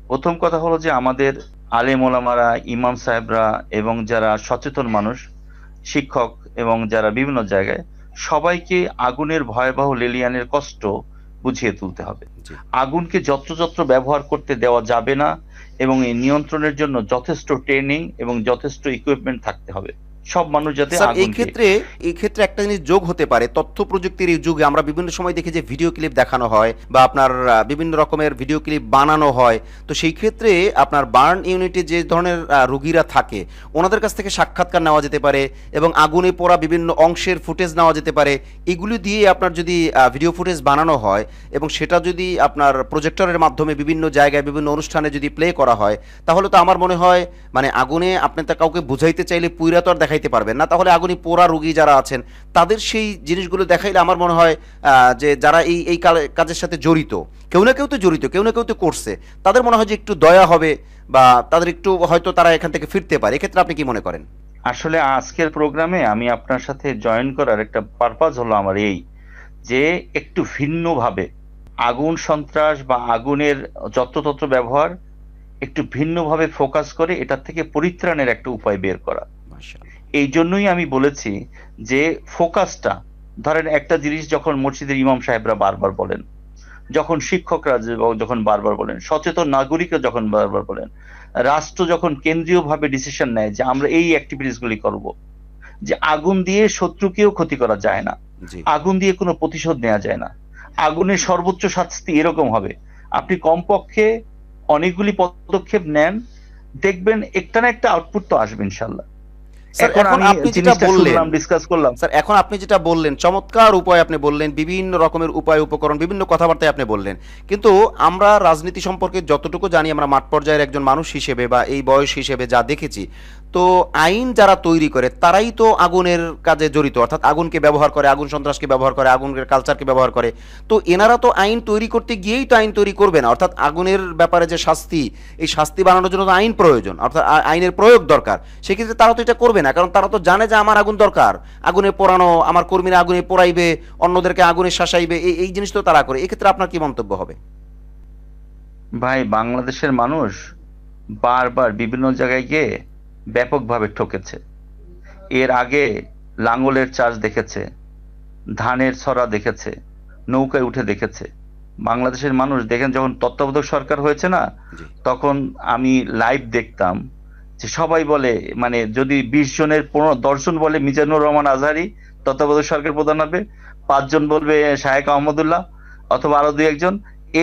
প্রথম কথা হলো যে আমাদের আলেম ওলামারা, ইমাম সাহেবরা এবং যারা সচেতন মানুষ, শিক্ষক এবং যারা বিভিন্ন জায়গায়, সবাইকে আগুনের ভয়াবহ লেলিয়ানের কষ্ট বুঝিয়ে তুলতে হবে। আগুনকে যত্রযত্র ব্যবহার করতে দেওয়া যাবে না এবং এই নিয়ন্ত্রণের জন্য যথেষ্ট ট্রেনিং এবং যথেষ্ট ইকুইপমেন্ট থাকতে হবে সব মানুষ যাতে স্যার এই আগুনকে ক্ষেত্রে একটা জিনিস যোগ হতে পারে, তথ্য প্রযুক্তির এই যুগে আমরা বিভিন্ন সময় দেখি যে ভিডিও ক্লিপ দেখানো হয় বা আপনার বিভিন্ন রকমের ভিডিও ক্লিপ বানানো হয়। তো সেই ক্ষেত্রে আপনার বার্ন ইউনিটে যে ধরনের রোগীরা থাকে ওনাদের কাছ থেকে সাক্ষাৎকার নেওয়া যেতে পারে এবং আগুনে পোড়া বিভিন্ন অংশের ফুটেজ নেওয়া যেতে পারে। এগুলি দিয়ে আপনার যদি ভিডিও ফুটেজ বানানো হয় এবং সেটা যদি আপনার প্রজেক্টরের মাধ্যমে বিভিন্ন জায়গায় বিভিন্ন অনুষ্ঠানে যদি প্লে করা হয়, তাহলে তো আমার মনে হয় মানে আগুনে আপনি তা কাউকে বুঝাইতে চাইলে পুইরা তো আর দেখাইতে পারবেন না, তাহলে আগুনে পোড়া রোগী যারা আছেন তাদের সেই জিনিসগুলো দেখাইলে আমার মনে হয় যে যারা এই এই কাজের সাথে জড়িত, কেউ না কেউ তো জড়িত, কেউ না কেউ তো করছে, তাদের মনে হয় যে একটু দয়া হবে বা তাদের একটু হয়তো তারা এখান থেকে ফিরতে পারে। এক্ষেত্রে আপনি কি মনে করেন? আসলে আজকের প্রোগ্রামে আমি আপনার সাথে জয়েন করার একটা পারপাস হলো আমার এই, যে একটু ভিন্নভাবে আগুন সন্ত্রাস বা আগুনের যত্রতত্র ব্যবহার একটু ভিন্নভাবে ফোকাস করে এটার থেকে পরিত্রাণের একটা উপায় বের করা। মাশাআল্লাহ। এই জন্যই আমি বলেছি যে ফোকাসটা, ধরেন একটা জিনিস যখন মসজিদের ইমাম সাহেবরা বারবার বলেন, যখন শিক্ষকরা যখন বারবার বলেন, সচেতন নাগরিকরা যখন বারবার বলেন, রাষ্ট্র যখন কেন্দ্রীয়ভাবে ডিসিশন নেয় যে আমরা এই অ্যাক্টিভিটিস গুলি করব, যে আগুন দিয়ে শত্রুকেও ক্ষতি করা যায় না, জি আগুন দিয়ে কোনো প্রতিশোধ নেওয়া যায় না, আগুনের সর্বোচ্চ শাস্তি এরকম হবে, আপনি কমপক্ষে অনেকগুলি পদক্ষেপ নেন, দেখবেন একটা না একটা আউটপুট তো আসবে ইনশাল্লাহ। স্যার এখন এখন আমি আপনি যেটা জিনিসটা বললেন, শুনলাম, ডিসকাস করলাম। স্যার এখন আপনি যেটা বললেন চমৎকার উপায় আপনি বললেন, বিভিন্ন রকমের উপায় উপকরণ বিভিন্ন কথাবার্তায় আপনি বললেন, কিন্তু আমরা রাজনীতি সম্পর্কে যতটুকু জানি আমরা মাঠ পর্যায়ের একজন মানুষ হিসেবে বা এই বয়স হিসেবে যা দেখেছি, তো আইন যারা তৈরি করে তারাই তো আগুনের কাজে জড়িত, অর্থাৎ আগুনকে ব্যবহার করে, আগুন সন্ত্রাসকে ব্যবহার করে, আগুনের কালচারকে ব্যবহার করে। তো এনারা তো আইন তৈরি করতে গিয়েই তো আইন তৈরি করবে না, অর্থাৎ আগুনের ব্যাপারে যে শাস্তি, এই শাস্তি বানানোর জন্য তো আইন প্রয়োজন, অর্থাৎ আইনের প্রয়োগ দরকার। সেক্ষেত্রে তারা তো এটা করবে না, কারণ তারা তো জানে যে আমার আগুন দরকার, আগুনে পোড়ানো, আমার কর্মীরা আগুনে পোড়াইবে, অন্যদেরকে আগুনে শাসাইবে, এই জিনিস তো তারা করে। এক্ষেত্রে আপনার কি মন্তব্য হবে? ভাই, বাংলাদেশের মানুষ বারবার বিভিন্ন জায়গায় গিয়ে ব্যাপকভাবে ঠকেছে। এর আগে লাঙ্গলের চাষ দেখেছে, ধানের ছড়া দেখেছে, নৌকায় উঠে দেখেছে। বাংলাদেশের মানুষ দেখেন, যখন তত্ত্বাবধায়ক সরকার হয়েছে না, জি তখন আমি লাইভ দেখতাম যে সবাই বলে, মানে যদি 20 জনের 10 জন বলে মিজানুর রহমান আজহারি তত্ত্বাবধায়ক সরকার প্রধান হবে, 5 জন বলবে শাহেক আহমদুল্লাহ অথবা আরো 2-1 জন,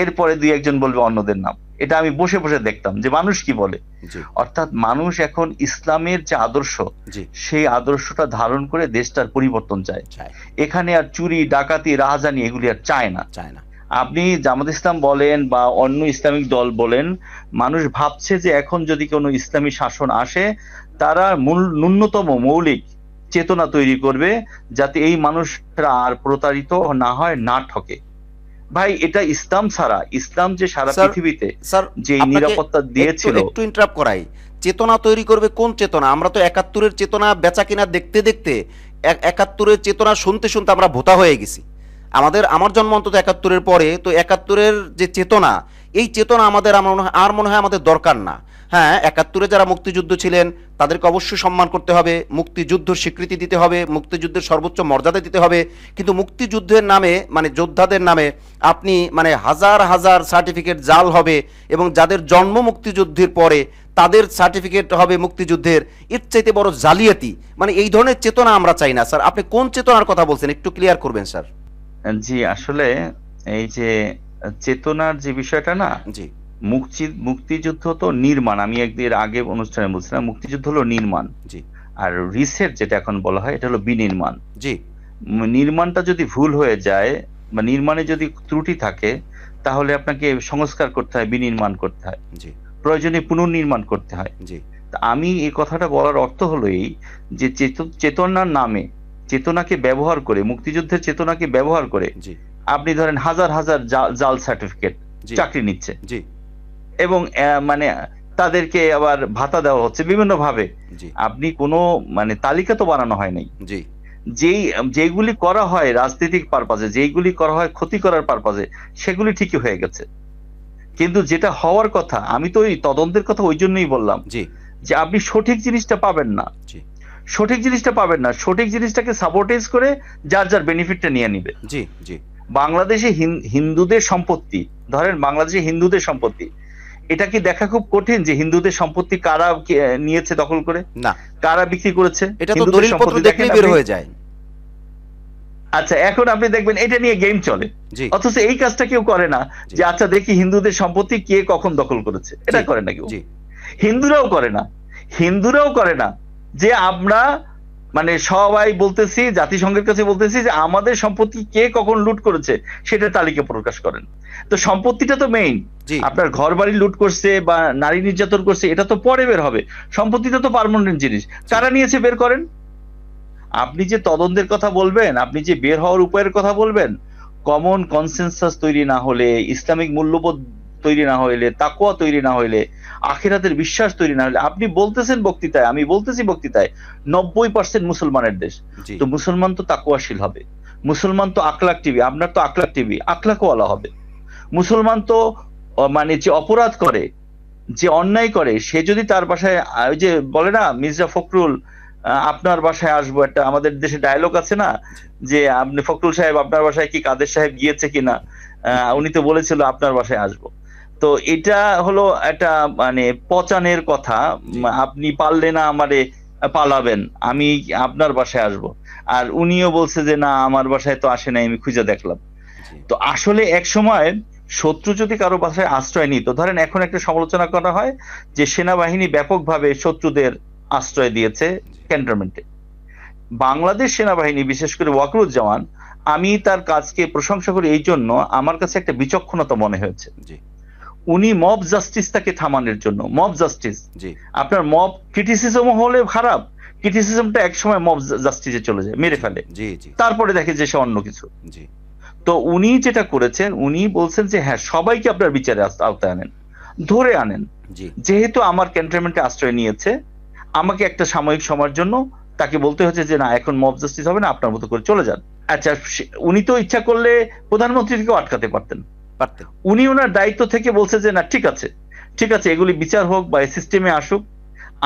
এরপরে 2-1 জন বলবে অন্যদের নাম। এটা আমি বসে বসে দেখতাম যে মানুষ কি বলে। জি অর্থাৎ মানুষ এখন ইসলামের যে আদর্শ, জি সেই আদর্শটা ধারণ করে দেশটার পরিবর্তন চায়। চায়, এখানে আর চুরি ডাকাতি রাহাজানি এগুলি আর চায় না। চায় না। আপনি জামাত ইসলাম বলেন বা অন্য ইসলামিক দল বলেন, মানুষ ভাবছে যে এখন যদি কোনো ইসলামী শাসন আসে, তারা ন্যূনতম মৌলিক চেতনা তৈরি করবে যাতে এই মানুষরা আর প্রতারিত না হয়, না ঠকে। ভাই, এটা ইসলাম ছাড়া, ইসলাম যে সারা স্যার পৃথিবীতে স্যার যে আপনাকে নিরাপত্তা দিয়েছিল। একটু ইন্টারাপ্ট করাই, চেতনা তৈরি করবে কোন চেতনা? আমরা তো 71-এর চেতনা বেচা কিনা দেখতে দেখতে 71-এর চেতনা শুনতে শুনতে আমরা ভোতা হয়ে গেছি। আমার জন্ম অন্তত 71-এর পরে, তো 71-এর যে চেতনা, এই চেতনা আমাদের আর মনে হয় আমাদের দরকার না। হ্যাঁ, 71-এ যারা মুক্তিযুদ্ধ ছিলেন তাদেরকে অবশ্যই সম্মান করতে হবে, মুক্তিযুদ্ধের স্বীকৃতি দিতে হবে, মুক্তিযুদ্ধের সর্বোচ্চ মর্যাদা দিতে হবে, কিন্তু মুক্তিযুদ্ধের নামে মানে যোদ্ধাদের নামে আপনি মানে হাজার হাজার সার্টিফিকেট জাল হবে এবং যাদের জন্ম মুক্তিযুদ্ধের পরে তাদের সার্টিফিকেট হবে মুক্তিযুদ্ধের, এর চাইতে বড় জালিয়াতি। মানে এই ধরনের চেতনা আমরা চাই না। স্যার আপনি কোন চেতনার কথা বলছেন একটু ক্লিয়ার করবেন স্যার। জি, আসলে এই যে চেতনার যে বিষয়টা না, জি মুক্তিযুদ্ধ তো নির্মাণ, আমি একদিন আগে অনুষ্ঠানে বলছিলাম, মুক্তিযুদ্ধ হলো নির্মাণ, জি আর রিসেট যেটা এখন বলা হয় এটা হলো বিনির্মাণ। জি নির্মাণটা যদি ভুল হয়ে যায় বা নির্মাণে যদি ত্রুটি থাকে, তাহলে আপনাকে সংস্কার করতে হয়, বিনির্মাণ করতে হয়, জি প্রয়োজনে পুনর্নির্মাণ করতে হয়। জি তা আমি এই কথাটা বলার অর্থ হলো এই, যে চেতনার নামে, চেতনাকে ব্যবহার করে, মুক্তিযুদ্ধের চেতনাকে ব্যবহার করে জি আপনি ধরেন হাজার হাজার জাল সার্টিফিকেট জি চাকরি নিচ্ছে, জি এবং মানে তাদেরকে আবার ভাতা দেওয়া হচ্ছে বিভিন্ন ভাবে। জি আপনি কোনো মানে তালিকা তো বানানো হয় নাই। জি যেইগুলি করা হয় রাজনৈতিক পারপাজে, যেইগুলি করা হয় ক্ষতি করার পারপাজে, সেগুলি ঠিকই হয়ে গেছে। কিন্তু যেটা হওয়ার কথা, আমি তো ওই তদন্তের কথা ওই জন্যই বললাম, জি যে আপনি সঠিক জিনিসটা পাবেন না, জি সঠিক জিনিসটা পাবেন না, সঠিক জিনিসটাকে সাপোর্টাইজ করে যার যার বেনিফিটটা নিয়ে নিবে। জি জি বাংলাদেশে হিন্দুদের সম্পত্তি, ধরেন বাংলাদেশে হিন্দুদের সম্পত্তি, এটা কি দেখা খুব কঠিন যে হিন্দুদের সম্পত্তি কারা নিয়েছে দখল করে, না, কারা বিক্রি করেছে? এটা তো হিন্দুদের দলিলপত্র সম্পত্তি দেখলেই দেখেন বের আপনি। হয়ে যায়। আচ্ছা, এখন আপনি দেখবেন এটা নিয়ে গেম চলে, জি অথচ এই কাজটা কেউ করে না জি যে আচ্ছা দেখি হিন্দুদের সম্পত্তি কে কখন দখল করেছে, এটা জি করে না কেউ। জি হিন্দুরাও করে না, হিন্দুরাও করে না যে আমরা মানে সবাই বলতেছি, জাতিসংঘের কাছে বলতেছি যে আমাদের সম্পত্তি কে কখন লুট করেছে সেটা তালিকা প্রকাশ করেন। তো সম্পত্তিটা তো মেইন। জি আপনার ঘর বাড়ি লুট করছে বা নারী নির্যাতন করছে এটা তো পরে বের হবে, সম্পত্তিটা তো পার্মানেন্ট জিনিস, কারা নিয়েছে বের করেন। আপনি যে তদন্তের কথা বলবেন, আপনি যে বের হওয়ার উপায়ের কথা বলবেন, কমন কনসেনসাস তৈরি না হলে, ইসলামিক মূল্যবোধ তৈরি না হইলে, তাকওয়া তৈরি না হইলে, আখিরাতের বিশ্বাস তৈরি না হলে, আপনি বলতেছেন বক্তৃতায়, আমি বলতেছি বক্তৃতায় 90% মুসলমানের দেশ, জি তো মুসলমান তো তাকওয়াশীল হবে, মুসলমান তো আখলাক টিভি, আপনার তো আখলাক টিভি, আখলাকওয়ালা হবে। মুসলমান তো মানে যে অপরাধ করে, যে অন্যায় করে, সে যদি তার বাসায় ওই যে বলে না মির্জা ফখরুল আপনার বাসায় আসবো, একটা আমাদের দেশে ডায়লগ আছে না যে আপনি ফখরুল সাহেব আপনার বাসায় কি কাদের সাহেব গিয়েছে কিনা, উনি তো বলেছিল আপনার বাসায় আসবো। তো এটা হলো একটা মানে পচানের কথা, জি আপনি পারলে না আমারে পালাবেন, আমি আপনার বাসায় আসবো। আর উনিও বলছে যে না আমার বাসায় তো আসে নাই, আমি খুঁজে দেখলাম। জি তো আসলে এক সময় শত্রু যদি কারো বাসায় আশ্রয় নিত, ধরেন এখন একটা সমালোচনা করা হয় যে সেনাবাহিনী ব্যাপকভাবে শত্রুদের আশ্রয় দিয়েছে জি ক্যান্টনমেন্টে। বাংলাদেশ সেনাবাহিনী বিশেষ করে ওয়াকরুজ্জামান, আমি তার কাজকে প্রশংসা করি এই জন্য, আমার কাছে একটা বিচক্ষণতা মনে হয়েছে। জি উনি মব জাস্টিসটাকে থামানোর জন্য, মব জাস্টিস, জি আপনার মব ক্রিটিসিজম হলে খারাপ, ক্রিটিসিজমটা একসময় মব জাস্টিসে চলে যায়, মেরে ফেলে, জি জি তারপরে দেখে যে সে অন্য কিছু। জি তো উনি যেটা করেছেন, উনি বলছেন যে হ্যাঁ সবাইকে আপনার বিচারে আওতায় আনেন, ধরে আনেন, জি যেহেতু আমার ক্যান্টনমেন্টে আশ্রয় নিয়েছে, আমাকে একটা সাময়িক সময়ের জন্য তাকে বলতে হচ্ছে যে না এখন মব জাস্টিস হবে না, আপনার মতো করে চলে যান। আচ্ছা, উনি তো ইচ্ছা করলে প্রধানমন্ত্রীকেও আটকাতে পারতেন। পারতেন। উনি ওনার দায়িত্ব থেকে বলছে যে না ঠিক আছে, ঠিক আছে, এগুলি বিচার হোক বা সিস্টেমে আসুক,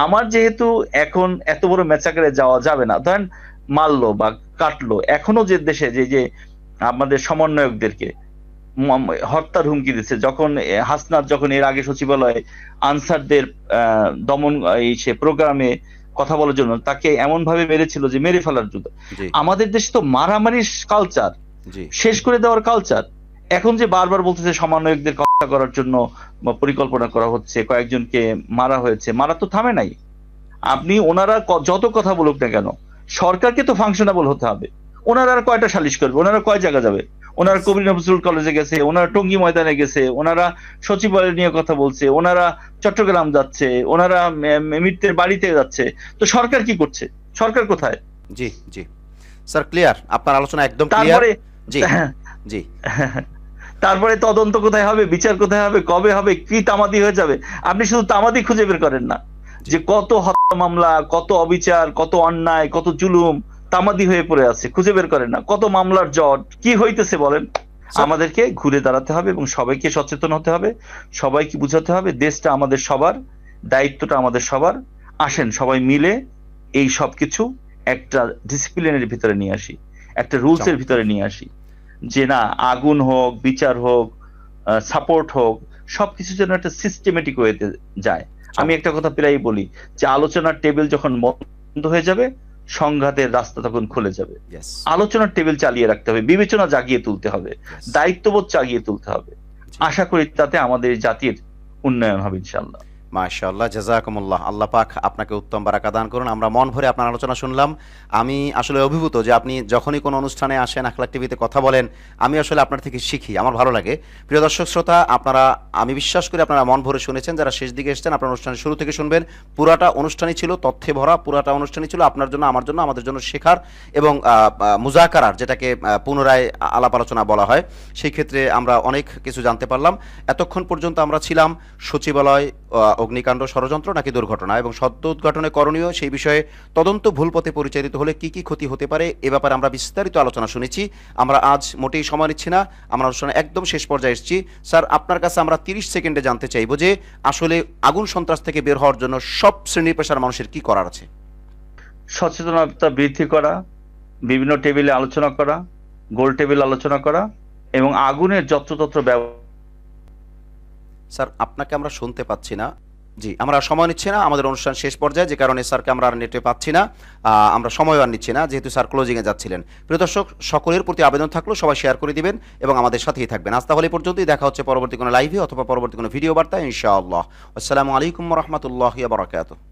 আমার যেহেতু এখন এত বড় ম্যাচাকারে যাওয়া যাবে না, ধরেন মারলো বা কাটলো, এখনো যে দেশে যে যে আমাদের সমন্বয়কদেরকে হত্যার হুমকি দিচ্ছে, যখন হাসনাত যখন এর আগে সচিবালয়ে আনসারদের দমন এই সে প্রোগ্রামে কথা বলার জন্য তাকে এমন ভাবে মেরেছিল যে মেরে ফেলার জন্য, জি আমাদের দেশে তো মারামারির কালচার, জি শেষ করে দেওয়ার কালচার। এখন যে বারবার বলতেছে সমন্বয়কদের হত্যা করার জন্য পরিকল্পনা করা হচ্ছে, কয়েকজনকে মারা হয়েছে, মারা তো থামে নাই। আপনি ওনারা যত কথা বলুক না কেন, সরকারকে তো ফাংশনেবল হতে হবে। ওনারা আর কয়টা সালিশ করবে, ওনারা কয় জায়গা যাবে, ওনারা কবি নজরুল কলেজে গেছে, ওনারা টঙ্গী ময়দানে গেছে, ওনারা সচিবালয় নিয়ে কথা বলছে, ওনারা চট্টগ্রাম যাচ্ছে, ওনারা মিত্রের বাড়িতে যাচ্ছে। তো সরকার কি করছে, সরকার কোথায়? জি জি স্যার, ক্লিয়ার, আপনার আলোচনা একদম ক্লিয়ার। তারপরে জি জি তারপরে তদন্ত কোথায় হবে, বিচার কোথায় হবে, কবে হবে, কি তামাদি হয়ে যাবে? আপনি শুধু তামাদি খুঁজে বের করেন না যে কত হত্যা মামলা, কত অবিচার, কত অন্যায়, কত জুলুম তামাদি হয়ে পড়ে আছে, খুঁজে বের করেন না, কত মামলার জট কি হইতেছে বলেন। স্যার, আমাদেরকে ঘুরে দাঁড়াতে হবে এবং সবাইকে সচেতন হতে হবে, সবাইকে বুঝাতে হবে দেশটা আমাদের সবার, দায়িত্বটা আমাদের সবার। আসেন সবাই মিলে এই সবকিছু একটা ডিসিপ্লিনের ভিতরে নিয়ে আসি, একটা রুলস এর ভিতরে নিয়ে আসি, যে না আগুন হোক, বিচার হোক, সাপোর্ট হোক, সবকিছু যেন একটা সিস্টেমেটিক ওয়েতে যায়। আমি একটা কথা প্রায় বলি যে আলোচনার টেবিল যখন বন্ধ হয়ে যাবে, সংঘাতের রাস্তা তখন খুলে যাবে। ইয়েস আলোচনার টেবিল চালিয়ে রাখতে হবে, বিবেচনা জাগিয়ে তুলতে হবে, ইয়েস দায়িত্ববোধ জাগিয়ে তুলতে হবে। জি আশা করি তাতে আমাদের জাতির উন্নয়ন হবে ইনশাআল্লাহ। মাশাআল্লাহ, জাযাকুমুল্লাহ, আল্লাহ পাক আপনাকে উত্তম বারাকা দান করুন। আমরা মন ভরে আপনার আলোচনা শুনলাম। আমি আসলে অভিভূত যে আপনি যখনই কোনো অনুষ্ঠানে আসেন, আখলাক টিভিতে কথা বলেন, আমি আসলে আপনার থেকে শিখি, আমার ভালো লাগে। প্রিয় দর্শক শ্রোতা, আপনারা, আমি বিশ্বাস করি আপনারা মন ভরে শুনেছেন। যারা শেষ দিকে এসেছেন, আপনার অনুষ্ঠানের শুরু থেকে শুনবেন। পুরাটা অনুষ্ঠানই ছিল তথ্যে ভরা, পুরাটা অনুষ্ঠানই ছিল আপনার জন্য, আমার জন্য, আমাদের জন্য শেখার এবং মুজাকারার, যেটাকে পুনরায় আলাপ আলোচনা বলা হয়। সেই ক্ষেত্রে আমরা অনেক কিছু জানতে পারলাম। এতক্ষণ পর্যন্ত আমরা ছিলাম সচিবালয় অগ্নিকাণ্ড ষড়যন্ত্র নাকি দুর্ঘটনা, এবং সদ্য উদ্ঘাটনে করণীয় সেই বিষয়ে তদন্ত ভুল পথে পরিচালিত হলে কি কি ক্ষতি হতে পারে এ ব্যাপারে আমরা বিস্তারিত আলোচনা শুনেছি। আমরা আজ মোটেই সময় নিচ্ছি না, আমরা আলোচনা একদম শেষ পর্যায়ে এসেছি। স্যার, আপনার কাছে আমরা 30 সেকেন্ডে জানতে চাইব যে আসলে আগুন সন্ত্রাস থেকে বের হওয়ার জন্য সব শ্রেণীর পেশার মানুষের কি করার আছে? সচেতনতা বৃদ্ধি করা, বিভিন্ন টেবিলে আলোচনা করা, গোল টেবিল আলোচনা করা, এবং আগুনের যত্রতত্র ব্যবহার স্যার আপনাকে আমরা শুনতে পাচ্ছি না। জি, আমরা আর সময় নিচ্ছি না। আমাদের অনুষ্ঠান শেষ পর্যায়ে, যে কারণে স্যারকে আমরা আর নেটে পাচ্ছি না। আমরা সময়ও আর নিচ্ছি না, যেহেতু স্যার ক্লোজিং এ যাচ্ছিলেন। প্রিয় দর্শক, সকলের প্রতি আবেদন থাকলো সবাই শেয়ার করে দিবেন এবং আমাদের সাথেই থাকবেন। আজ তাহলে এই পর্যন্তই। দেখা হচ্ছে পরবর্তী কোনো লাইভে অথবা পরবর্তী কোনো ভিডিও বার্তায় ইনশাআল্লাহ। আসসালামু আলাইকুম ওয়া রাহমাতুল্লাহি ওয়া বারাকাতুহু।